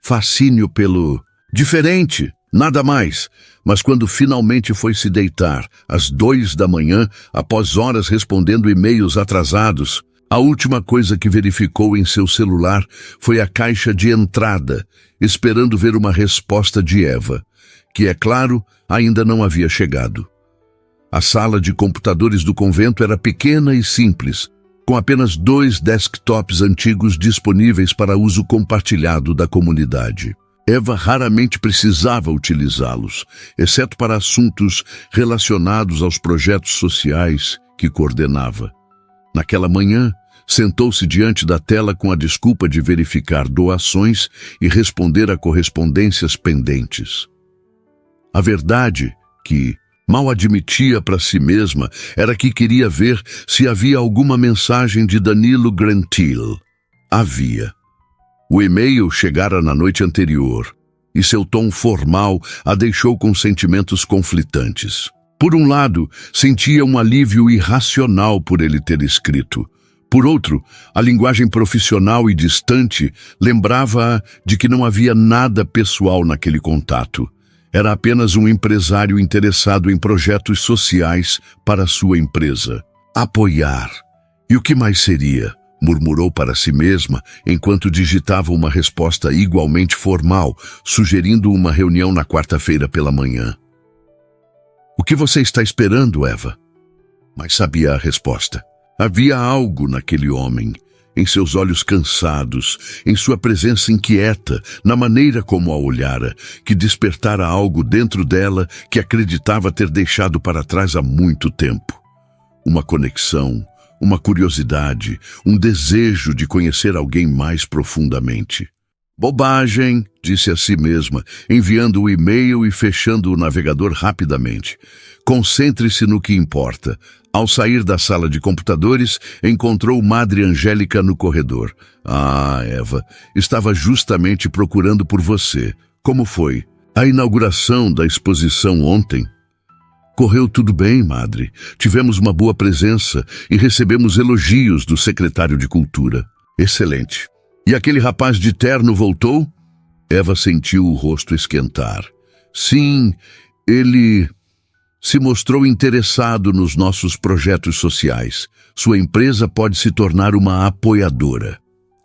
Fascínio pelo diferente, nada mais. Mas quando finalmente foi se deitar, às 2 da manhã, após horas respondendo e-mails atrasados, a última coisa que verificou em seu celular foi a caixa de entrada, esperando ver uma resposta de Eva, que, é claro, ainda não havia chegado. A sala de computadores do convento era pequena e simples, com apenas 2 desktops antigos disponíveis para uso compartilhado da comunidade. Eva raramente precisava utilizá-los, exceto para assuntos relacionados aos projetos sociais que coordenava. Naquela manhã, sentou-se diante da tela com a desculpa de verificar doações e responder a correspondências pendentes. A verdade, que mal admitia para si mesma, era que queria ver se havia alguma mensagem de Danilo Grantil. Havia. O e-mail chegara na noite anterior, e seu tom formal a deixou com sentimentos conflitantes. Por um lado, sentia um alívio irracional por ele ter escrito. Por outro, a linguagem profissional e distante lembrava-a de que não havia nada pessoal naquele contato. Era apenas um empresário interessado em projetos sociais para sua empresa. Apoiar. E o que mais seria? Murmurou para si mesma, enquanto digitava uma resposta igualmente formal, sugerindo uma reunião na quarta-feira pela manhã. O que você está esperando, Eva? Mas sabia a resposta. Havia algo naquele homem, em seus olhos cansados, em sua presença inquieta, na maneira como a olhara, que despertara algo dentro dela que acreditava ter deixado para trás há muito tempo. Uma conexão, uma curiosidade, um desejo de conhecer alguém mais profundamente. Bobagem, disse a si mesma, enviando o e-mail e fechando o navegador rapidamente. Concentre-se no que importa. Ao sair da sala de computadores, encontrou Madre Angélica no corredor. Ah, Eva, estava justamente procurando por você. Como foi? A inauguração da exposição ontem? Correu tudo bem, Madre. Tivemos uma boa presença e recebemos elogios do secretário de Cultura. Excelente. E aquele rapaz de terno voltou? Eva sentiu o rosto esquentar. Sim, ele se mostrou interessado nos nossos projetos sociais. Sua empresa pode se tornar uma apoiadora.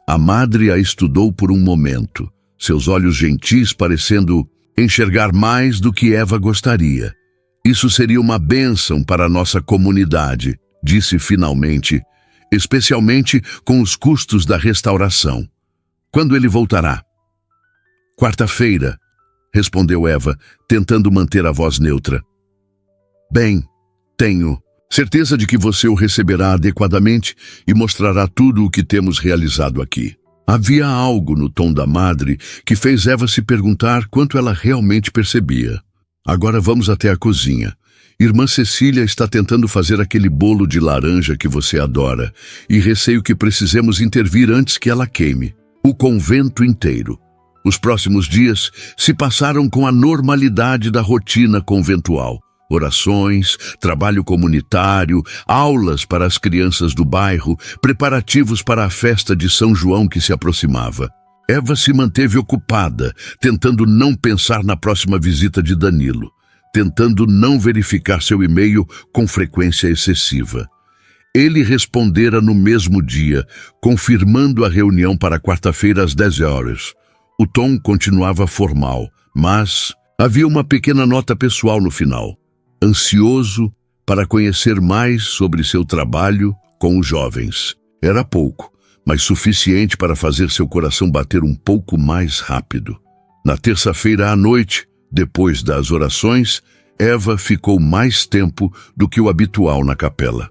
A madre a estudou por um momento, seus olhos gentis parecendo enxergar mais do que Eva gostaria. Isso seria uma bênção para a nossa comunidade, disse finalmente, especialmente com os custos da restauração. Quando ele voltará? Quarta-feira, respondeu Eva, tentando manter a voz neutra. Bem, tenho certeza de que você o receberá adequadamente e mostrará tudo o que temos realizado aqui. Havia algo no tom da madre que fez Eva se perguntar quanto ela realmente percebia. Agora vamos até a cozinha. Irmã Cecília está tentando fazer aquele bolo de laranja que você adora e receio que precisemos intervir antes que ela queime o convento inteiro. Os próximos dias se passaram com a normalidade da rotina conventual. Orações, trabalho comunitário, aulas para as crianças do bairro, preparativos para a festa de São João que se aproximava. Eva se manteve ocupada, tentando não pensar na próxima visita de Danilo, tentando não verificar seu e-mail com frequência excessiva. Ele respondera no mesmo dia, confirmando a reunião para quarta-feira às 10 horas. O tom continuava formal, mas havia uma pequena nota pessoal no final. Ansioso para conhecer mais sobre seu trabalho com os jovens. Era pouco, mas suficiente para fazer seu coração bater um pouco mais rápido. Na terça-feira à noite, depois das orações, Eva ficou mais tempo do que o habitual na capela.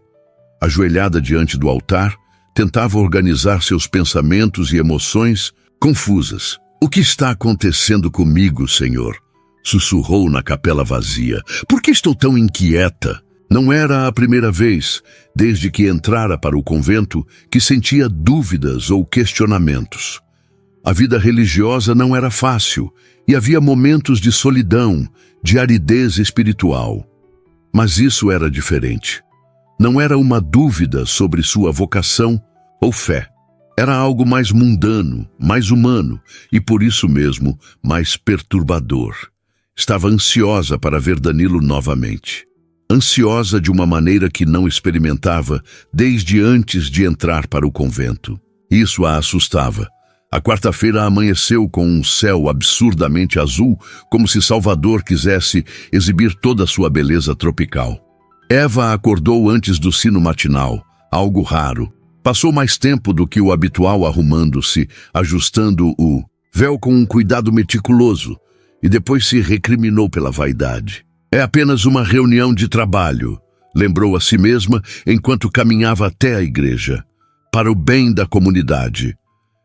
Ajoelhada diante do altar, tentava organizar seus pensamentos e emoções confusas. O que está acontecendo comigo, Senhor? Sussurrou na capela vazia. Por que estou tão inquieta? Não era a primeira vez, desde que entrara para o convento, que sentia dúvidas ou questionamentos. A vida religiosa não era fácil e havia momentos de solidão, de aridez espiritual. Mas isso era diferente. Não era uma dúvida sobre sua vocação ou fé. Era algo mais mundano, mais humano e, por isso mesmo, mais perturbador. Estava ansiosa para ver Danilo novamente. Ansiosa de uma maneira que não experimentava desde antes de entrar para o convento. Isso a assustava. A quarta-feira amanheceu com um céu absurdamente azul, como se Salvador quisesse exibir toda a sua beleza tropical. Eva acordou antes do sino matinal, algo raro. Passou mais tempo do que o habitual arrumando-se, ajustando o véu com um cuidado meticuloso, e depois se recriminou pela vaidade. É apenas uma reunião de trabalho, lembrou a si mesma enquanto caminhava até a igreja, para o bem da comunidade.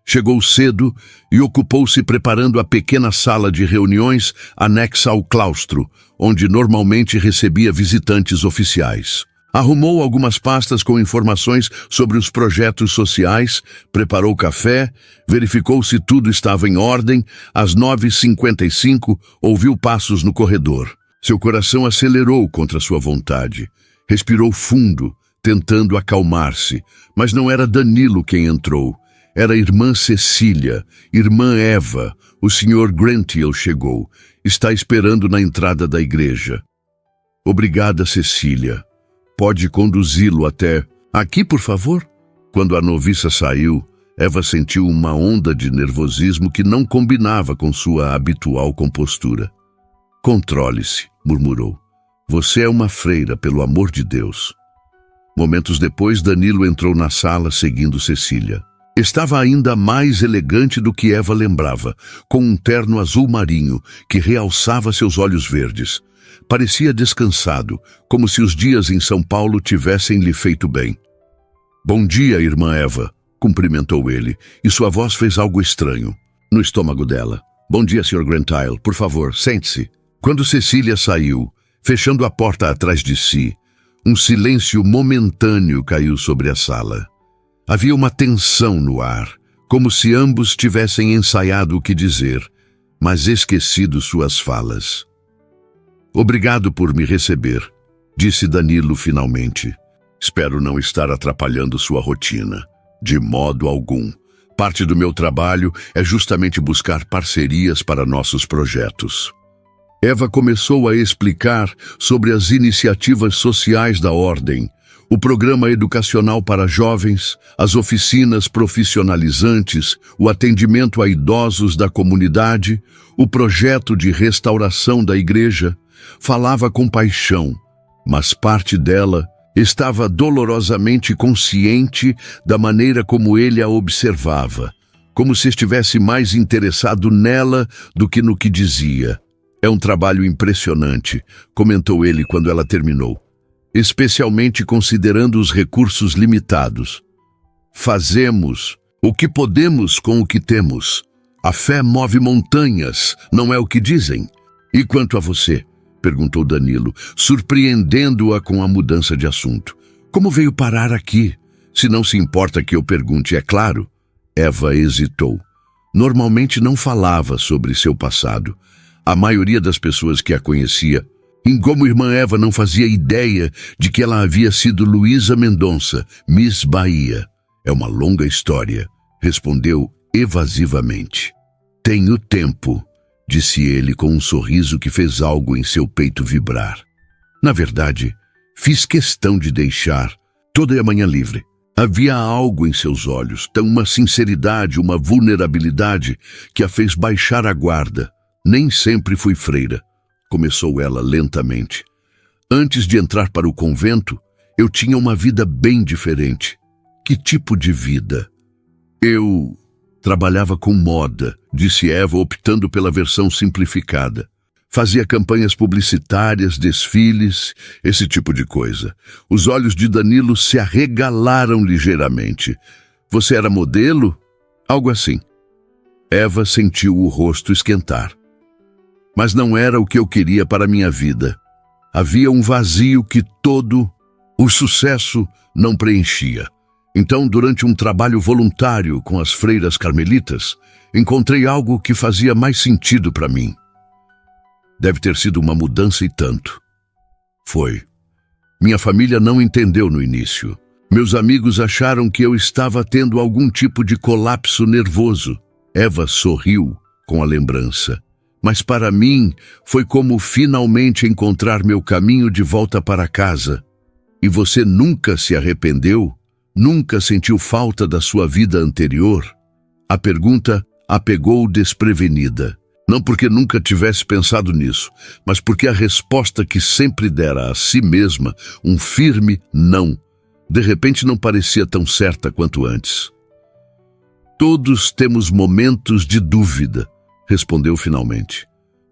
Chegou cedo e ocupou-se preparando a pequena sala de reuniões anexa ao claustro, onde normalmente recebia visitantes oficiais. Arrumou algumas pastas com informações sobre os projetos sociais, preparou café, verificou se tudo estava em ordem. Às 9h55, ouviu passos no corredor. Seu coração acelerou contra sua vontade. Respirou fundo, tentando acalmar-se, mas não era Danilo quem entrou. Era a irmã Cecília, irmã Eva. O Sr. Grantill chegou. Está esperando na entrada da igreja. Obrigada, Cecília. Pode conduzi-lo até... Aqui, por favor? Quando a noviça saiu, Eva sentiu uma onda de nervosismo que não combinava com sua habitual compostura. Controle-se, murmurou. Você é uma freira, pelo amor de Deus. Momentos depois, Danilo entrou na sala seguindo Cecília. Estava ainda mais elegante do que Eva lembrava, com um terno azul marinho que realçava seus olhos verdes. Parecia descansado, como se os dias em São Paulo tivessem lhe feito bem. Bom dia, irmã Eva, cumprimentou ele, e sua voz fez algo estranho no estômago dela. Bom dia, Sr. Grantill, por favor, sente-se. Quando Cecília saiu, fechando a porta atrás de si, um silêncio momentâneo caiu sobre a sala. Havia uma tensão no ar, como se ambos tivessem ensaiado o que dizer, mas esquecido suas falas. Obrigado por me receber, disse Danilo finalmente. Espero não estar atrapalhando sua rotina. De modo algum. Parte do meu trabalho é justamente buscar parcerias para nossos projetos. Eva começou a explicar sobre as iniciativas sociais da Ordem, o programa educacional para jovens, as oficinas profissionalizantes, o atendimento a idosos da comunidade, o projeto de restauração da igreja. Falava com paixão, mas parte dela estava dolorosamente consciente da maneira como ele a observava, como se estivesse mais interessado nela do que no que dizia. É um trabalho impressionante, comentou ele quando ela terminou, especialmente considerando os recursos limitados. Fazemos o que podemos com o que temos. A fé move montanhas, não é o que dizem? E quanto a você? Perguntou Danilo, surpreendendo-a com a mudança de assunto. Como veio parar aqui? Se não se importa que eu pergunte, é claro. Eva hesitou. Normalmente não falava sobre seu passado. A maioria das pessoas que a conhecia, como irmã Eva, não fazia ideia de que ela havia sido Luísa Mendonça, Miss Bahia. É uma longa história, respondeu evasivamente. Tenho tempo, disse ele com um sorriso que fez algo em seu peito vibrar. Na verdade, fiz questão de deixar toda a manhã livre. Havia algo em seus olhos, uma sinceridade, uma vulnerabilidade que a fez baixar a guarda. Nem sempre fui freira, começou ela lentamente. Antes de entrar para o convento, eu tinha uma vida bem diferente. Que tipo de vida? Eu trabalhava com moda, disse Eva, optando pela versão simplificada. Fazia campanhas publicitárias, desfiles, esse tipo de coisa. Os olhos de Danilo se arregalaram ligeiramente. Você era modelo? Algo assim. Eva sentiu o rosto esquentar. Mas não era o que eu queria para minha vida. Havia um vazio que todo o sucesso não preenchia. Então, durante um trabalho voluntário com as freiras carmelitas, encontrei algo que fazia mais sentido para mim. Deve ter sido uma mudança e tanto. Foi. Minha família não entendeu no início. Meus amigos acharam que eu estava tendo algum tipo de colapso nervoso. Eva sorriu com a lembrança. Mas para mim, foi como finalmente encontrar meu caminho de volta para casa. E você nunca se arrependeu? Nunca sentiu falta da sua vida anterior? A pergunta a pegou desprevenida. Não porque nunca tivesse pensado nisso, mas porque a resposta que sempre dera a si mesma, um firme não, de repente não parecia tão certa quanto antes. Todos temos momentos de dúvida, respondeu finalmente.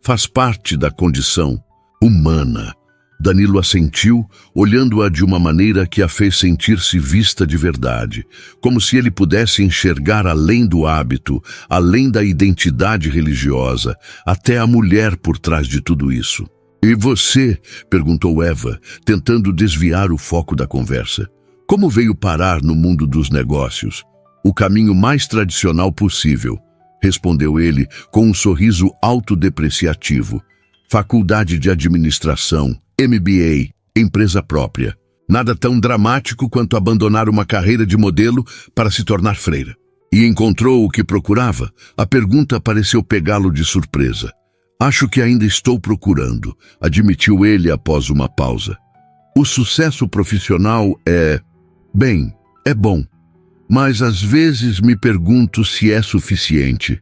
Faz parte da condição humana. Danilo assentiu, olhando-a de uma maneira que a fez sentir-se vista de verdade, como se ele pudesse enxergar além do hábito, além da identidade religiosa, até a mulher por trás de tudo isso. E você? Perguntou Eva, tentando desviar o foco da conversa. Como veio parar no mundo dos negócios? O caminho mais tradicional possível, respondeu ele com um sorriso autodepreciativo. Faculdade de Administração, MBA, empresa própria. Nada tão dramático quanto abandonar uma carreira de modelo para se tornar freira. E encontrou o que procurava? A pergunta pareceu pegá-lo de surpresa. Acho que ainda estou procurando, admitiu ele após uma pausa. O sucesso profissional é bom, mas às vezes me pergunto se é suficiente.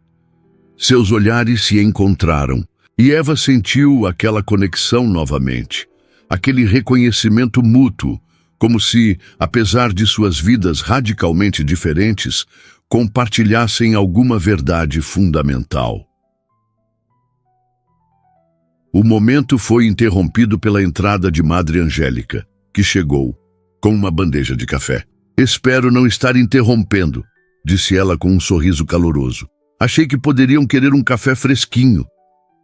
Seus olhares se encontraram. E Eva sentiu aquela conexão novamente, aquele reconhecimento mútuo, como se, apesar de suas vidas radicalmente diferentes, compartilhassem alguma verdade fundamental. O momento foi interrompido pela entrada de Madre Angélica, que chegou, com uma bandeja de café. Espero não estar interrompendo, disse ela com um sorriso caloroso. Achei que poderiam querer um café fresquinho.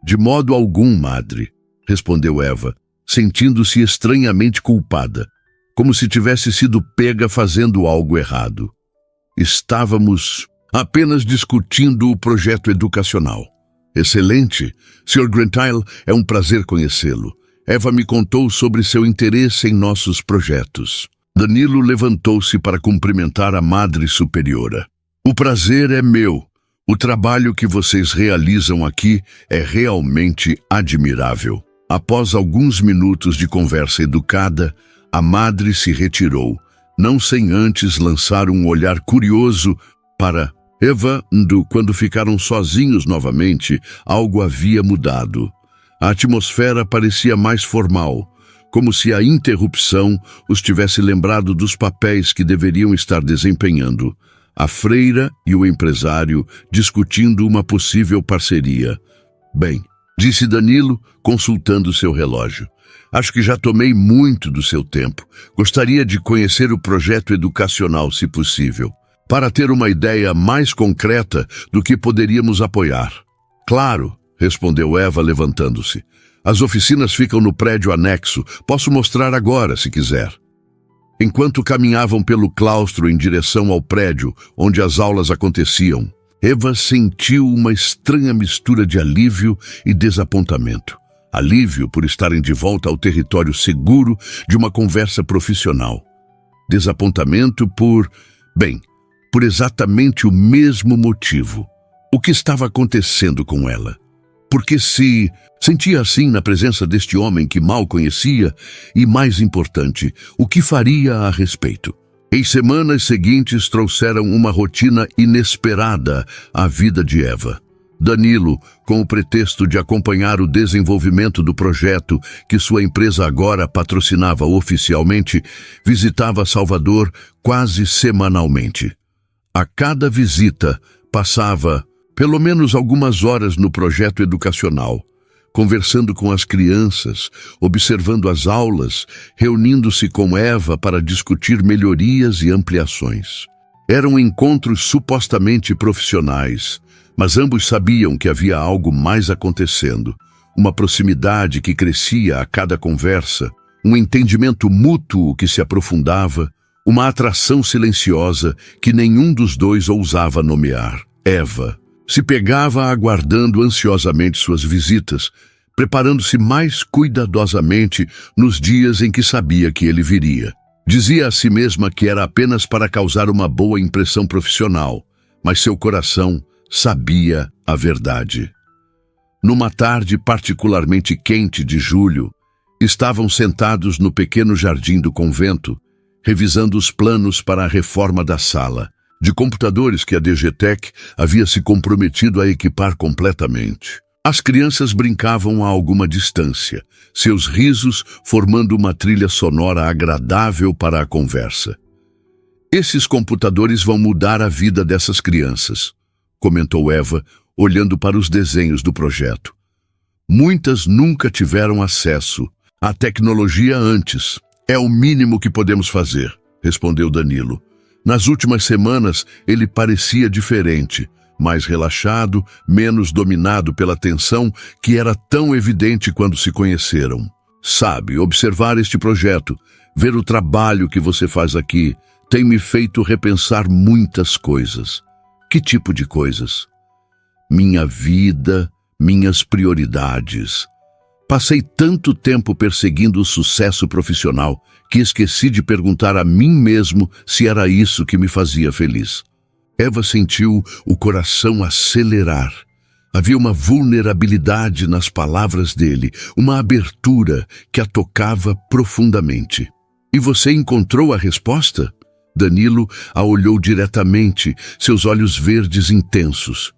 De modo algum, madre, respondeu Eva, sentindo-se estranhamente culpada, como se tivesse sido pega fazendo algo errado. Estávamos apenas discutindo o projeto educacional. Excelente. Sr. Granthile, é um prazer conhecê-lo. Eva me contou sobre seu interesse em nossos projetos. Danilo levantou-se para cumprimentar a Madre Superiora. O prazer é meu. O trabalho que vocês realizam aqui é realmente admirável. Após alguns minutos de conversa educada, a madre se retirou, não sem antes lançar um olhar curioso para Eva. Quando ficaram sozinhos novamente, algo havia mudado. A atmosfera parecia mais formal, como se a interrupção os tivesse lembrado dos papéis que deveriam estar desempenhando. a freira e o empresário discutindo uma possível parceria. Bem, disse Danilo, consultando seu relógio. Acho que já tomei muito do seu tempo. Gostaria de conhecer o projeto educacional, se possível, para ter uma ideia mais concreta do que poderíamos apoiar. Claro, respondeu Eva, levantando-se. As oficinas ficam no prédio anexo. Posso mostrar agora, se quiser. Enquanto caminhavam pelo claustro em direção ao prédio onde as aulas aconteciam, Eva sentiu uma estranha mistura de alívio e desapontamento. Alívio por estarem de volta ao território seguro de uma conversa profissional. Desapontamento por exatamente o mesmo motivo. O que estava acontecendo com ela? Porque se sentia assim na presença deste homem que mal conhecia e, mais importante, o que faria a respeito? Em semanas seguintes trouxeram uma rotina inesperada à vida de Eva. Danilo, com o pretexto de acompanhar o desenvolvimento do projeto que sua empresa agora patrocinava oficialmente, visitava Salvador quase semanalmente. A cada visita, passava pelo menos algumas horas no projeto educacional, conversando com as crianças, observando as aulas, reunindo-se com Eva para discutir melhorias e ampliações. Eram encontros supostamente profissionais, mas ambos sabiam que havia algo mais acontecendo, uma proximidade que crescia a cada conversa, um entendimento mútuo que se aprofundava, uma atração silenciosa que nenhum dos dois ousava nomear. Eva se pegava aguardando ansiosamente suas visitas, preparando-se mais cuidadosamente nos dias em que sabia que ele viria. Dizia a si mesma que era apenas para causar uma boa impressão profissional, mas seu coração sabia a verdade. Numa tarde particularmente quente de julho, estavam sentados no pequeno jardim do convento, revisando os planos para a reforma da sala de computadores que a DGTEC havia se comprometido a equipar completamente. As crianças brincavam a alguma distância, seus risos formando uma trilha sonora agradável para a conversa. Esses computadores vão mudar a vida dessas crianças, comentou Eva, olhando para os desenhos do projeto. Muitas nunca tiveram acesso à tecnologia antes. É o mínimo que podemos fazer, respondeu Danilo. Nas últimas semanas, ele parecia diferente, mais relaxado, menos dominado pela tensão que era tão evidente quando se conheceram. Sabe, observar este projeto, ver o trabalho que você faz aqui, tem me feito repensar muitas coisas. Que tipo de coisas? Minha vida, minhas prioridades. Passei tanto tempo perseguindo o sucesso profissional que esqueci de perguntar a mim mesmo se era isso que me fazia feliz. Eva sentiu o coração acelerar. Havia uma vulnerabilidade nas palavras dele, uma abertura que a tocava profundamente. E você encontrou a resposta? Danilo a olhou diretamente, seus olhos verdes intensos.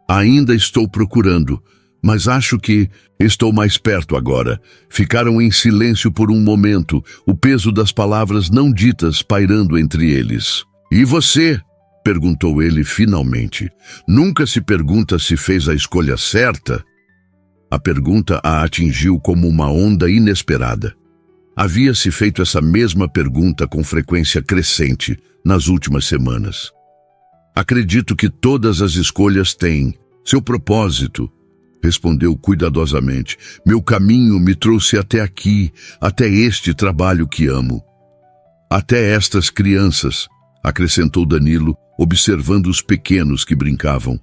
Ainda estou procurando, mas acho que estou mais perto agora. Ficaram em silêncio por um momento, o peso das palavras não ditas pairando entre eles. E você? Perguntou ele finalmente. Nunca se pergunta se fez a escolha certa? A pergunta a atingiu como uma onda inesperada. Havia-se feito essa mesma pergunta com frequência crescente nas últimas semanas. Acredito que todas as escolhas têm seu propósito, respondeu cuidadosamente. Meu caminho me trouxe até aqui, até este trabalho que amo. Até estas crianças, acrescentou Danilo, observando os pequenos que brincavam.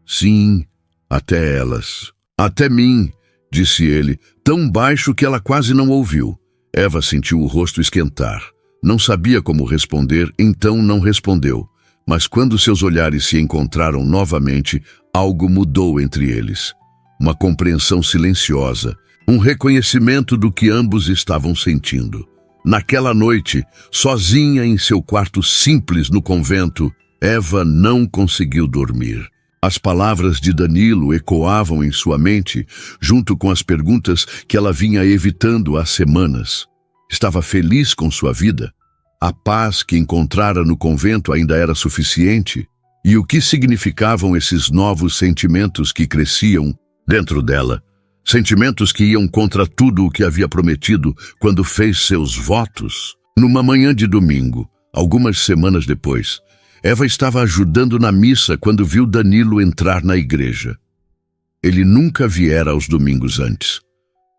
Sim, até elas. Até mim, disse ele, tão baixo que ela quase não ouviu. Eva sentiu o rosto esquentar. Não sabia como responder, então não respondeu. Mas quando seus olhares se encontraram novamente, algo mudou entre eles. Uma compreensão silenciosa, um reconhecimento do que ambos estavam sentindo. Naquela noite, sozinha em seu quarto simples no convento, Eva não conseguiu dormir. As palavras de Danilo ecoavam em sua mente, junto com as perguntas que ela vinha evitando há semanas. Estava feliz com sua vida? A paz que encontrara no convento ainda era suficiente? E o que significavam esses novos sentimentos que cresciam dentro dela? Sentimentos que iam contra tudo o que havia prometido quando fez seus votos? Numa manhã de domingo, algumas semanas depois, Eva estava ajudando na missa quando viu Danilo entrar na igreja. Ele nunca viera aos domingos antes.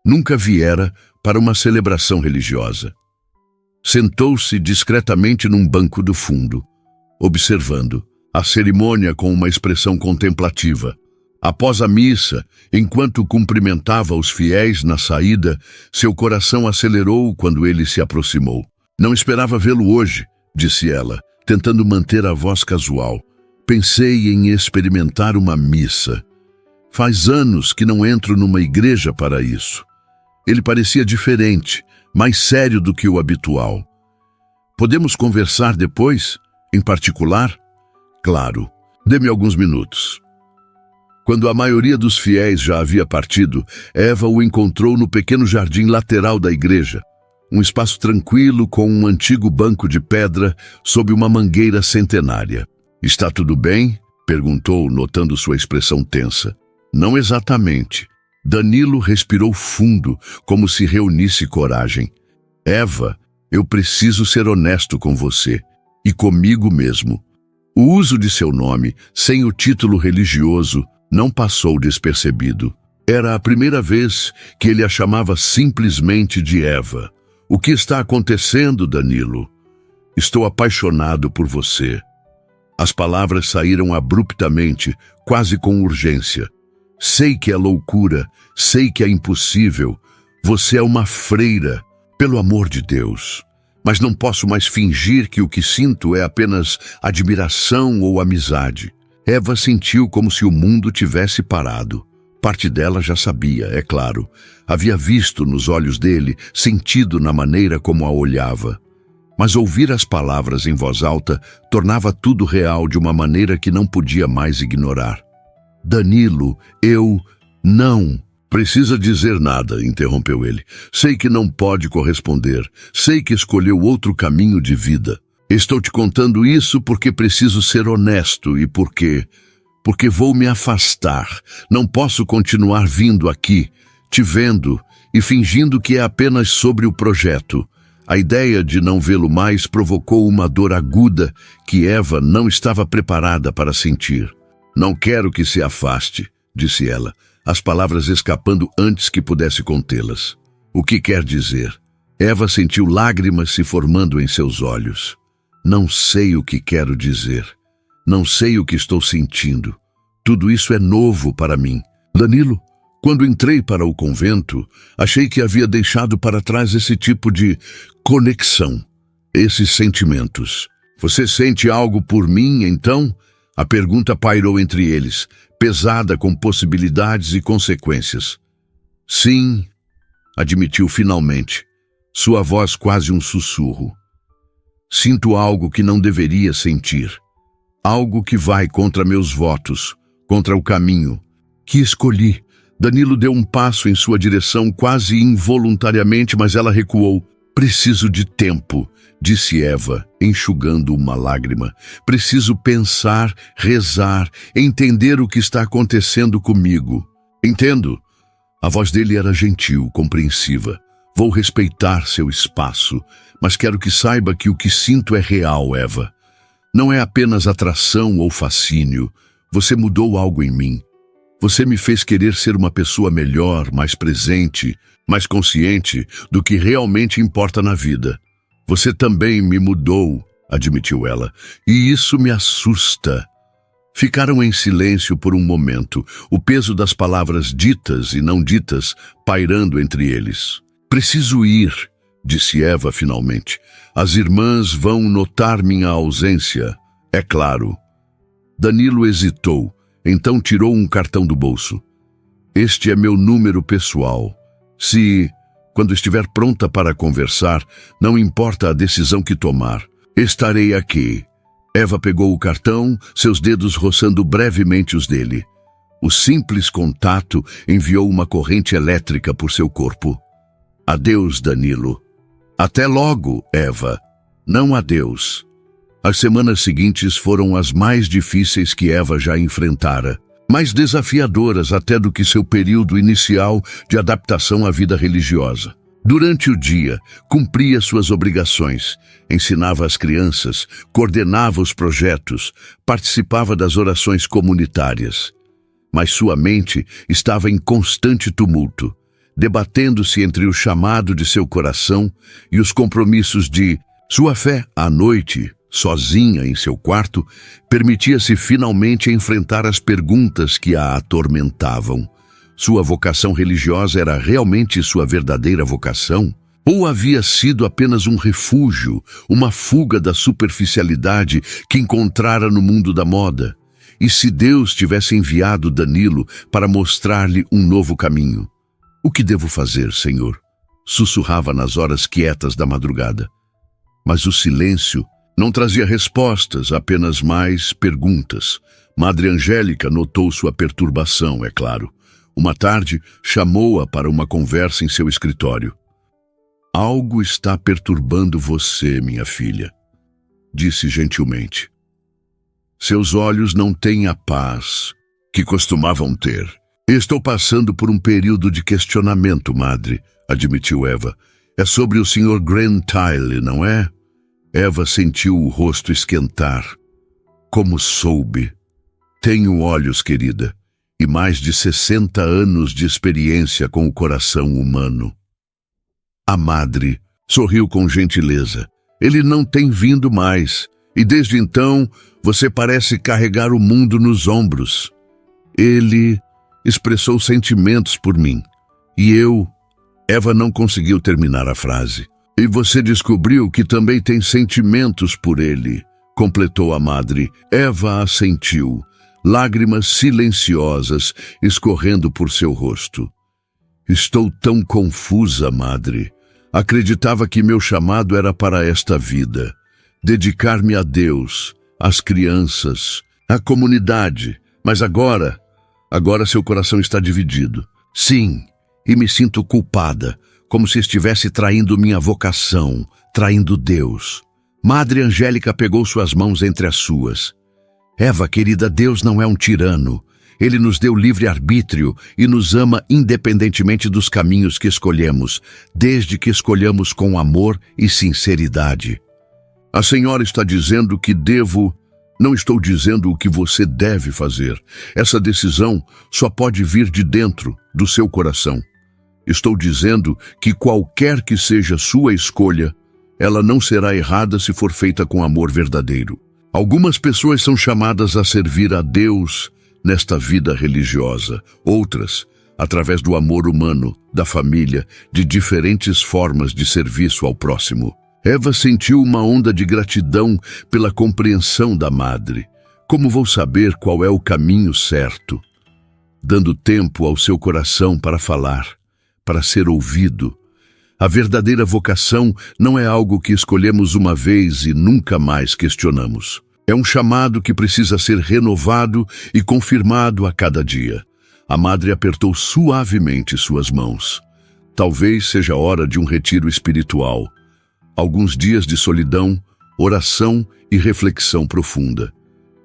Nunca viera para uma celebração religiosa. Sentou-se discretamente num banco do fundo, observando a cerimônia com uma expressão contemplativa. Após a missa, enquanto cumprimentava os fiéis na saída, seu coração acelerou quando ele se aproximou. Não esperava vê-lo hoje, disse ela, tentando manter a voz casual. Pensei em experimentar uma missa. Faz anos que não entro numa igreja para isso. Ele parecia diferente, mais sério do que o habitual. Podemos conversar depois, em particular? Claro, dê-me alguns minutos. Quando a maioria dos fiéis já havia partido, Eva o encontrou no pequeno jardim lateral da igreja, um espaço tranquilo com um antigo banco de pedra sob uma mangueira centenária. Está tudo bem? Perguntou, notando sua expressão tensa. Não exatamente. Danilo respirou fundo, como se reunisse coragem. Eva, eu preciso ser honesto com você, e comigo mesmo. O uso de seu nome, sem o título religioso, não passou despercebido. Era a primeira vez que ele a chamava simplesmente de Eva. O que está acontecendo, Danilo? Estou apaixonado por você. As palavras saíram abruptamente, quase com urgência. Sei que é loucura, sei que é impossível. Você é uma freira, pelo amor de Deus. Mas não posso mais fingir que o que sinto é apenas admiração ou amizade. Eva sentiu como se o mundo tivesse parado. Parte dela já sabia, é claro. Havia visto nos olhos dele, sentido na maneira como a olhava. Mas ouvir as palavras em voz alta tornava tudo real de uma maneira que não podia mais ignorar. Danilo, não precisa dizer nada, interrompeu ele. Sei que não pode corresponder. Sei que escolheu outro caminho de vida. Estou te contando isso porque preciso ser honesto e porque vou me afastar. Não posso continuar vindo aqui, te vendo e fingindo que é apenas sobre o projeto. A ideia de não vê-lo mais provocou uma dor aguda que Eva não estava preparada para sentir. Não quero que se afaste, disse ela, as palavras escapando antes que pudesse contê-las. O que quer dizer? Eva sentiu lágrimas se formando em seus olhos. Não sei o que quero dizer. Não sei o que estou sentindo. Tudo isso é novo para mim. Danilo, quando entrei para o convento, achei que havia deixado para trás esse tipo de conexão, esses sentimentos. Você sente algo por mim, então? A pergunta pairou entre eles, pesada com possibilidades e consequências. Sim, admitiu finalmente, sua voz quase um sussurro. Sinto algo que não deveria sentir. Algo que vai contra meus votos, contra o caminho que escolhi. Danilo deu um passo em sua direção quase involuntariamente, mas ela recuou. Preciso de tempo, disse Eva, enxugando uma lágrima. Preciso pensar, rezar, entender o que está acontecendo comigo. Entendo. A voz dele era gentil, compreensiva. Vou respeitar seu espaço, mas quero que saiba que o que sinto é real, Eva. Não é apenas atração ou fascínio. Você mudou algo em mim. Você me fez querer ser uma pessoa melhor, mais presente, mais consciente do que realmente importa na vida. Você também me mudou, admitiu ela, e isso me assusta. Ficaram em silêncio por um momento, o peso das palavras ditas e não ditas pairando entre eles. Preciso ir, disse Eva finalmente. As irmãs vão notar minha ausência, é claro. Danilo hesitou, então tirou um cartão do bolso. Este é meu número pessoal. Se, quando estiver pronta para conversar, não importa a decisão que tomar, estarei aqui. Eva pegou o cartão, seus dedos roçando brevemente os dele. O simples contato enviou uma corrente elétrica por seu corpo. Adeus, Danilo. Até logo, Eva. não a Deus. As semanas seguintes foram as mais difíceis que Eva já enfrentara, mais desafiadoras até do que seu período inicial de adaptação à vida religiosa. Durante o dia, cumpria suas obrigações, ensinava as crianças, coordenava os projetos, participava das orações comunitárias. Mas sua mente estava em constante tumulto, debatendo-se entre o chamado de seu coração e os compromissos de sua fé. À noite, sozinha em seu quarto, permitia-se finalmente enfrentar as perguntas que a atormentavam. Sua vocação religiosa era realmente sua verdadeira vocação? Ou havia sido apenas um refúgio, uma fuga da superficialidade que encontrara no mundo da moda? E se Deus tivesse enviado Danilo para mostrar-lhe um novo caminho? O que devo fazer, Senhor? Sussurrava nas horas quietas da madrugada. Mas o silêncio não trazia respostas, apenas mais perguntas. Madre Angélica notou sua perturbação, é claro. Uma tarde, chamou-a para uma conversa em seu escritório. Algo está perturbando você, minha filha, disse gentilmente. Seus olhos não têm a paz que costumavam ter. Estou passando por um período de questionamento, madre, admitiu Eva. É sobre o Sr. Grant Tyle, não é? Eva sentiu o rosto esquentar. Como soube? Tenho olhos, querida, e mais de 60 anos de experiência com o coração humano. A madre sorriu com gentileza. Ele não tem vindo mais, e desde então você parece carregar o mundo nos ombros. Ele expressou sentimentos por mim, e eu... Eva não conseguiu terminar a frase. E você descobriu que também tem sentimentos por ele, completou a madre. Eva assentiu, lágrimas silenciosas escorrendo por seu rosto. Estou tão confusa, madre. Acreditava que meu chamado era para esta vida. Dedicar-me a Deus, às crianças, à comunidade. Mas agora seu coração está dividido. Sim, e me sinto culpada, como se estivesse traindo minha vocação, traindo Deus. Madre Angélica pegou suas mãos entre as suas. Eva, querida, Deus não é um tirano. Ele nos deu livre-arbítrio e nos ama independentemente dos caminhos que escolhemos, desde que escolhamos com amor e sinceridade. A senhora está dizendo que devo... Não estou dizendo o que você deve fazer. Essa decisão só pode vir de dentro do seu coração. Estou dizendo que qualquer que seja sua escolha, ela não será errada se for feita com amor verdadeiro. Algumas pessoas são chamadas a servir a Deus nesta vida religiosa. Outras, através do amor humano, da família, de diferentes formas de serviço ao próximo. Eva sentiu uma onda de gratidão pela compreensão da madre. Como vou saber qual é o caminho certo? Dando tempo ao seu coração para falar, para ser ouvido. A verdadeira vocação não é algo que escolhemos uma vez e nunca mais questionamos. É um chamado que precisa ser renovado e confirmado a cada dia. A madre apertou suavemente suas mãos. Talvez seja hora de um retiro espiritual. Alguns dias de solidão, oração e reflexão profunda.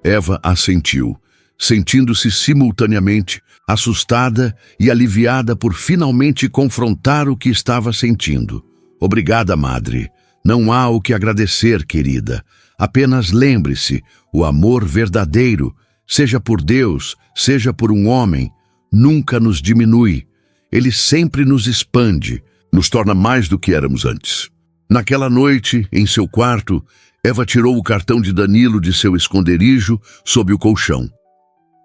Eva assentiu, sentindo-se simultaneamente assustada e aliviada por finalmente confrontar o que estava sentindo. Obrigada, madre. Não há o que agradecer, querida. Apenas lembre-se, o amor verdadeiro, seja por Deus, seja por um homem, nunca nos diminui. Ele sempre nos expande, nos torna mais do que éramos antes. Naquela noite, em seu quarto, Eva tirou o cartão de Danilo de seu esconderijo sob o colchão.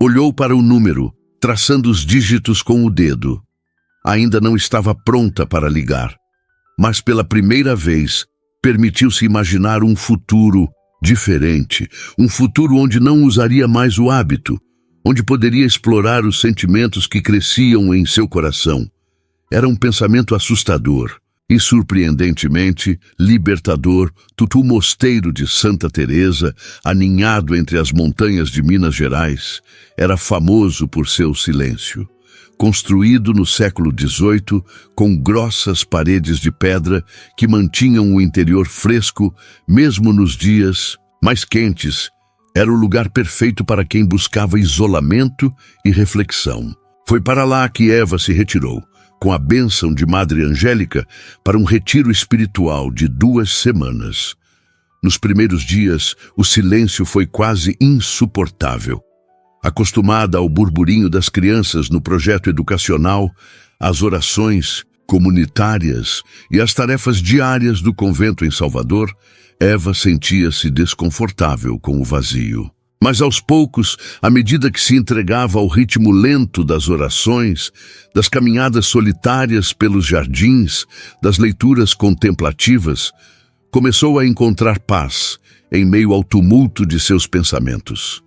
Olhou para o número, traçando os dígitos com o dedo. Ainda não estava pronta para ligar, mas pela primeira vez permitiu-se imaginar um futuro diferente, um futuro onde não usaria mais o hábito, onde poderia explorar os sentimentos que cresciam em seu coração. Era um pensamento assustador e, surpreendentemente, libertador. Tutu Mosteiro de Santa Teresa, aninhado entre as montanhas de Minas Gerais, era famoso por seu silêncio. construído no século XVIII, com grossas paredes de pedra que mantinham o interior fresco, mesmo nos dias mais quentes. Era o lugar perfeito para quem buscava isolamento e reflexão. Foi para lá que Eva se retirou, com a bênção de Madre Angélica, para um retiro espiritual de 2 semanas. Nos primeiros dias, o silêncio foi quase insuportável. Acostumada ao burburinho das crianças no projeto educacional, às orações comunitárias e às tarefas diárias do convento em Salvador, Eva sentia-se desconfortável com o vazio. Mas aos poucos, à medida que se entregava ao ritmo lento das orações, das caminhadas solitárias pelos jardins, das leituras contemplativas, começou a encontrar paz em meio ao tumulto de seus pensamentos.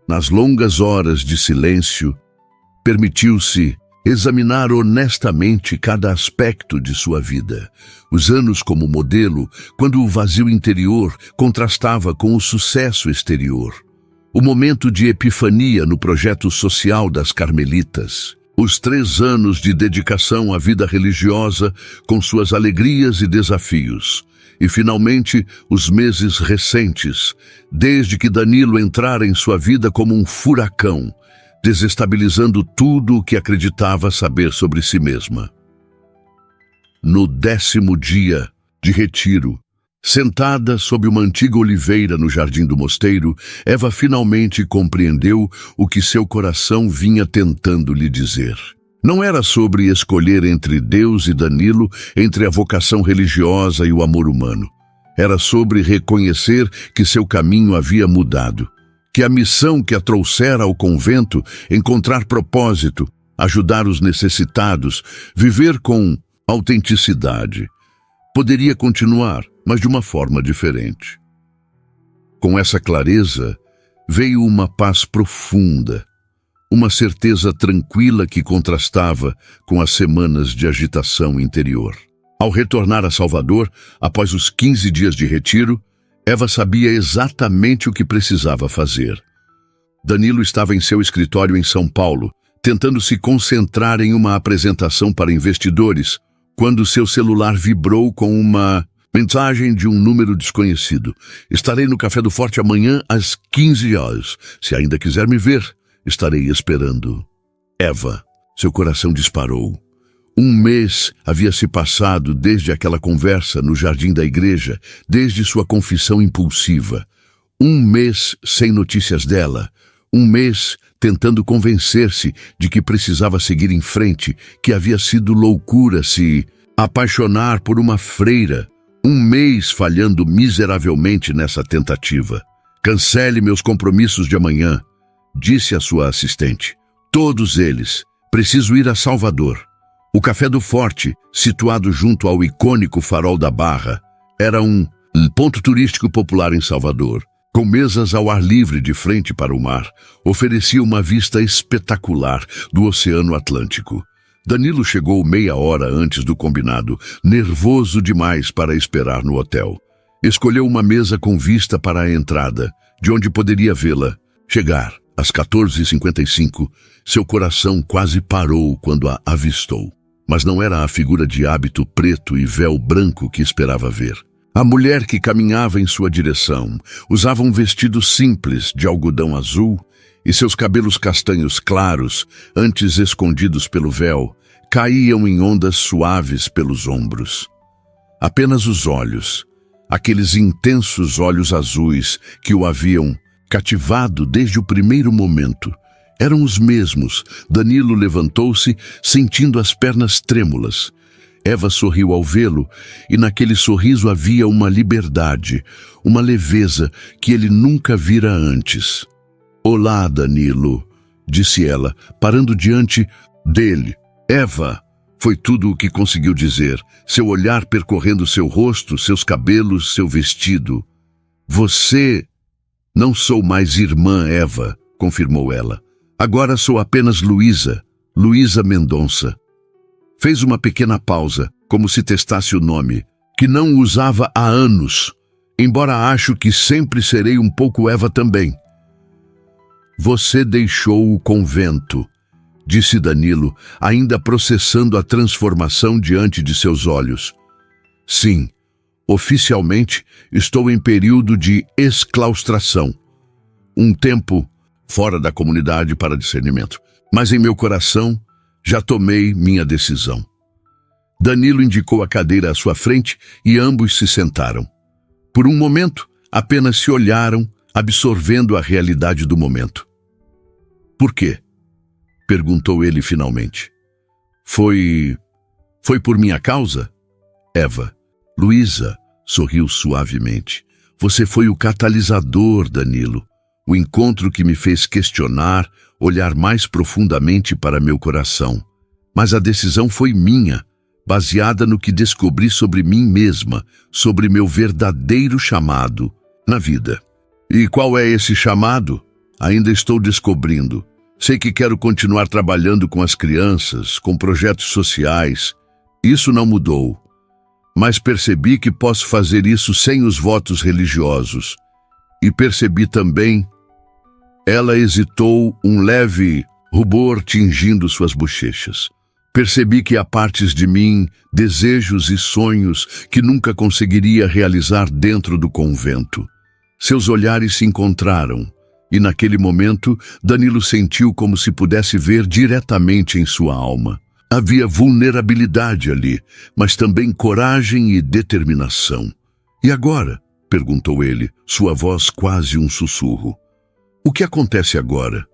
Nas longas horas de silêncio, permitiu-se examinar honestamente cada aspecto de sua vida. Os anos como modelo, quando o vazio interior contrastava com o sucesso exterior. O momento de epifania no projeto social das Carmelitas. Os 3 anos de dedicação à vida religiosa, com suas alegrias e desafios. E, finalmente, os meses recentes, desde que Danilo entrara em sua vida como um furacão, desestabilizando tudo o que acreditava saber sobre si mesma. No 10º dia de retiro, sentada sob uma antiga oliveira no jardim do mosteiro, Eva finalmente compreendeu o que seu coração vinha tentando lhe dizer. Não era sobre escolher entre Deus e Danilo, entre a vocação religiosa e o amor humano. Era sobre reconhecer que seu caminho havia mudado, que a missão que a trouxera ao convento, encontrar propósito, ajudar os necessitados, viver com autenticidade, poderia continuar, mas de uma forma diferente. Com essa clareza, veio uma paz profunda, uma certeza tranquila que contrastava com as semanas de agitação interior. Ao retornar a Salvador, após os 15 dias de retiro, Eva sabia exatamente o que precisava fazer. Danilo estava em seu escritório em São Paulo, tentando se concentrar em uma apresentação para investidores, quando seu celular vibrou com uma mensagem de um número desconhecido. Estarei no Café do Forte amanhã às 15 horas. Se ainda quiser me ver, estarei esperando. Eva, seu coração disparou. 1 mês havia se passado desde aquela conversa no jardim da igreja, desde sua confissão impulsiva. 1 mês sem notícias dela. 1 mês tentando convencer-se de que precisava seguir em frente, que havia sido loucura se apaixonar por uma freira. 1 mês falhando miseravelmente nessa tentativa. Cancele meus compromissos de amanhã, disse a sua assistente. Todos eles. Preciso ir a Salvador. O Café do Forte, situado junto ao icônico Farol da Barra, era um ponto turístico popular em Salvador. Com mesas ao ar livre de frente para o mar, oferecia uma vista espetacular do Oceano Atlântico. Danilo chegou meia hora antes do combinado, nervoso demais para esperar no hotel. Escolheu uma mesa com vista para a entrada, de onde poderia vê-la chegar. Às 14h55, seu coração quase parou quando a avistou. Mas não era a figura de hábito preto e véu branco que esperava ver. A mulher que caminhava em sua direção usava um vestido simples de algodão azul e seus cabelos castanhos claros, antes escondidos pelo véu, caíam em ondas suaves pelos ombros. Apenas os olhos, aqueles intensos olhos azuis que o haviam cativado desde o primeiro momento, eram os mesmos. Danilo levantou-se, sentindo as pernas trêmulas. Eva sorriu ao vê-lo, e naquele sorriso havia uma liberdade, uma leveza que ele nunca vira antes. Olá, Danilo, disse ela, parando diante dele. Eva, foi tudo o que conseguiu dizer, seu olhar percorrendo seu rosto, seus cabelos, seu vestido. Você... Não sou mais irmã Eva, confirmou ela. Agora sou apenas Luísa, Luísa Mendonça. Fez uma pequena pausa, como se testasse o nome, que não usava há anos, embora acho que sempre serei um pouco Eva também. Você deixou o convento, disse Danilo, ainda processando a transformação diante de seus olhos. Sim, oficialmente estou em período de exclaustração. Um tempo fora da comunidade para discernimento. Mas em meu coração já tomei minha decisão. Danilo indicou a cadeira à sua frente e ambos se sentaram. Por um momento, apenas se olharam, absorvendo a realidade do momento. Por quê? Perguntou ele finalmente. Foi por minha causa? Eva. Luísa sorriu suavemente. Você foi o catalisador, Danilo. O encontro que me fez questionar, olhar mais profundamente para meu coração. Mas a decisão foi minha, baseada no que descobri sobre mim mesma, sobre meu verdadeiro chamado na vida. E qual é esse chamado? Ainda estou descobrindo. Sei que quero continuar trabalhando com as crianças, com projetos sociais. Isso não mudou. Mas percebi que posso fazer isso sem os votos religiosos. E percebi também... Ela hesitou, um leve rubor tingindo suas bochechas. Percebi que há partes de mim, desejos e sonhos que nunca conseguiria realizar dentro do convento. Seus olhares se encontraram, e naquele momento Danilo sentiu como se pudesse ver diretamente em sua alma. Havia vulnerabilidade ali, mas também coragem e determinação. E agora? Perguntou ele, sua voz quase um sussurro. O que acontece agora?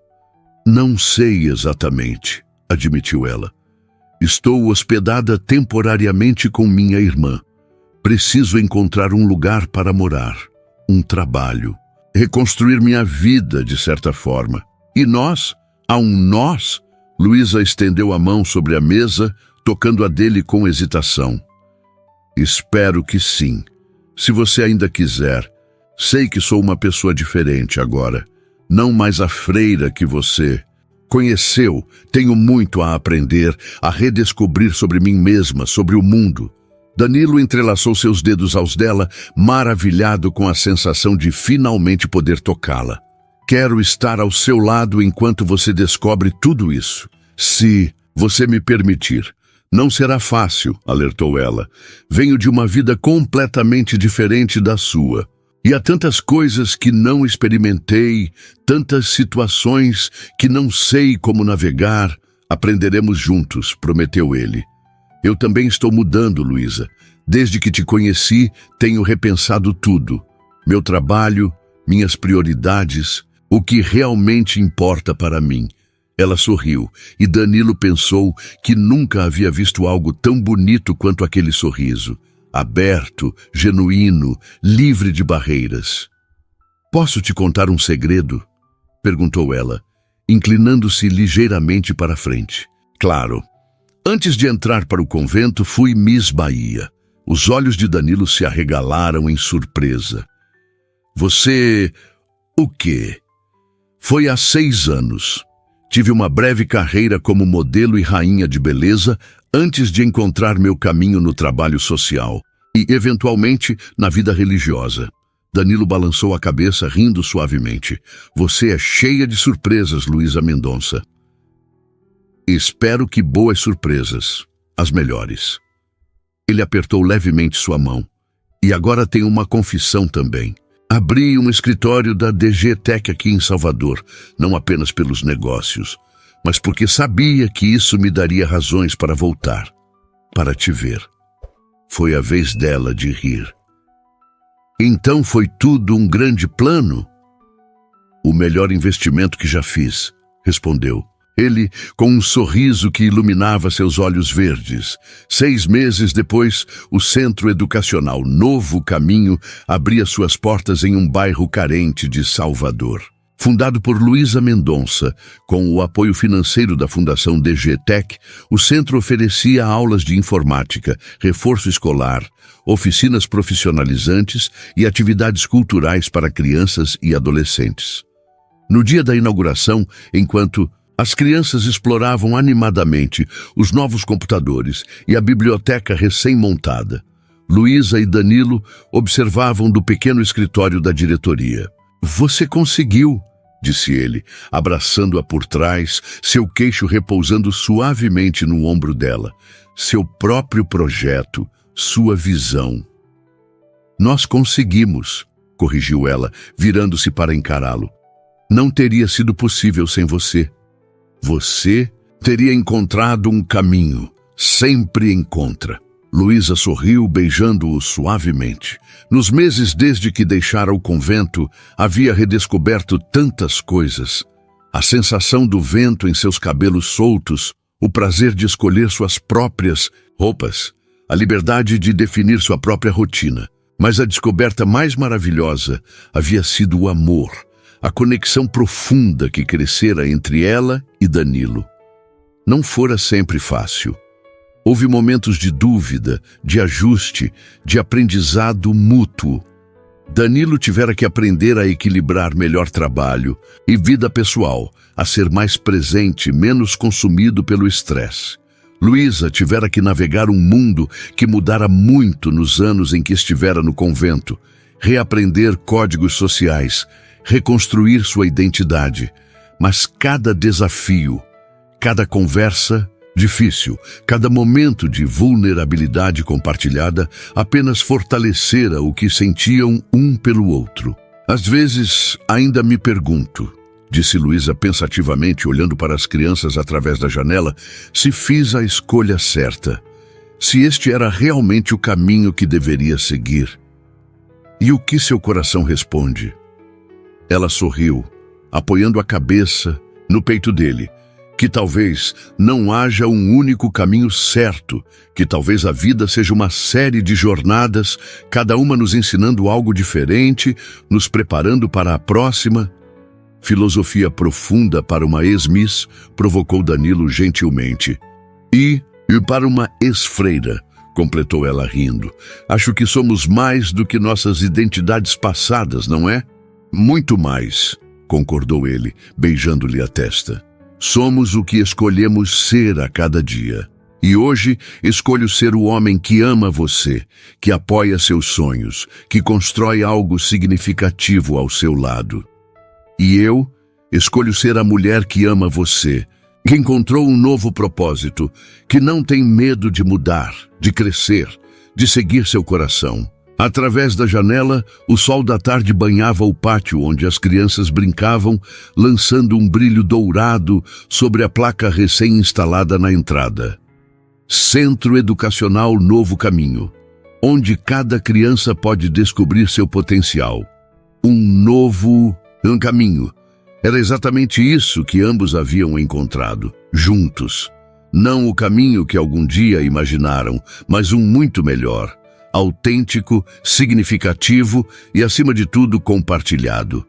Não sei exatamente, admitiu ela. Estou hospedada temporariamente com minha irmã. Preciso encontrar um lugar para morar, um trabalho, reconstruir minha vida de certa forma. E nós? Há um nós? Luísa estendeu a mão sobre a mesa, tocando a dele com hesitação. Espero que sim. Se você ainda quiser. Sei que sou uma pessoa diferente agora. Não mais a freira que você conheceu. Tenho muito a aprender, a redescobrir sobre mim mesma, sobre o mundo. Danilo entrelaçou seus dedos aos dela, maravilhado com a sensação de finalmente poder tocá-la. Quero estar ao seu lado enquanto você descobre tudo isso. Se você me permitir. Não será fácil, alertou ela. Venho de uma vida completamente diferente da sua. E há tantas coisas que não experimentei, tantas situações que não sei como navegar. Aprenderemos juntos, prometeu ele. Eu também estou mudando, Luísa. Desde que te conheci, tenho repensado tudo. Meu trabalho, minhas prioridades, o que realmente importa para mim. Ela sorriu, e Danilo pensou que nunca havia visto algo tão bonito quanto aquele sorriso. Aberto, genuíno, livre de barreiras. Posso te contar um segredo? Perguntou ela, inclinando-se ligeiramente para a frente. Claro. Antes de entrar para o convento, fui Miss Bahia. Os olhos de Danilo se arregalaram em surpresa. Você... o quê? Foi há 6 anos. Tive uma breve carreira como modelo e rainha de beleza antes de encontrar meu caminho no trabalho social e, eventualmente, na vida religiosa. Danilo balançou a cabeça, rindo suavemente. Você é cheia de surpresas, Luísa Mendonça. Espero que boas surpresas, as melhores. Ele apertou levemente sua mão. E agora tem uma confissão também. Abri um escritório da DG Tech aqui em Salvador, não apenas pelos negócios, mas porque sabia que isso me daria razões para voltar, para te ver. Foi a vez dela de rir. Então foi tudo um grande plano? O melhor investimento que já fiz, respondeu. Ele, com um sorriso que iluminava seus olhos verdes. 6 meses depois, o Centro Educacional Novo Caminho abria suas portas em um bairro carente de Salvador. Fundado por Luísa Mendonça, com o apoio financeiro da Fundação DG Tech, o centro oferecia aulas de informática, reforço escolar, oficinas profissionalizantes e atividades culturais para crianças e adolescentes. No dia da inauguração, enquanto as crianças exploravam animadamente os novos computadores e a biblioteca recém-montada, Luísa e Danilo observavam do pequeno escritório da diretoria. Você conseguiu, disse ele, abraçando-a por trás, seu queixo repousando suavemente no ombro dela. Seu próprio projeto, sua visão. Nós conseguimos, corrigiu ela, virando-se para encará-lo. Não teria sido possível sem você. Você teria encontrado um caminho. Sempre encontra. Luísa sorriu, beijando-o suavemente. Nos meses desde que deixara o convento, havia redescoberto tantas coisas. A sensação do vento em seus cabelos soltos, o prazer de escolher suas próprias roupas, a liberdade de definir sua própria rotina. Mas a descoberta mais maravilhosa havia sido o amor, a conexão profunda que crescera entre ela e Danilo. Não fora sempre fácil. Houve momentos de dúvida, de ajuste, de aprendizado mútuo. Danilo tivera que aprender a equilibrar melhor trabalho e vida pessoal, a ser mais presente, menos consumido pelo estresse. Luísa tivera que navegar um mundo que mudara muito nos anos em que estivera no convento, reaprender códigos sociais, reconstruir sua identidade. Mas cada desafio, cada conversa difícil, cada momento de vulnerabilidade compartilhada apenas fortalecera o que sentiam um pelo outro. Às vezes, ainda me pergunto, disse Luísa pensativamente, olhando para as crianças através da janela, se fiz a escolha certa, se este era realmente o caminho que deveria seguir. E o que seu coração responde? Ela sorriu, apoiando a cabeça no peito dele. Que talvez não haja um único caminho certo, que talvez a vida seja uma série de jornadas, cada uma nos ensinando algo diferente, nos preparando para a próxima. Filosofia profunda para uma ex-miss, provocou Danilo gentilmente. E para uma ex-freira, completou ela rindo. Acho que somos mais do que nossas identidades passadas, não é? Muito mais, concordou ele, beijando-lhe a testa. Somos o que escolhemos ser a cada dia. E hoje escolho ser o homem que ama você, que apoia seus sonhos, que constrói algo significativo ao seu lado. E eu escolho ser a mulher que ama você, que encontrou um novo propósito, que não tem medo de mudar, de crescer, de seguir seu coração. Através da janela, o sol da tarde banhava o pátio onde as crianças brincavam, lançando um brilho dourado sobre a placa recém-instalada na entrada. Centro Educacional Novo Caminho, onde cada criança pode descobrir seu potencial. Um novo caminho. Era exatamente isso que ambos haviam encontrado, juntos. Não o caminho que algum dia imaginaram, mas um muito melhor. Autêntico, significativo e, acima de tudo, compartilhado.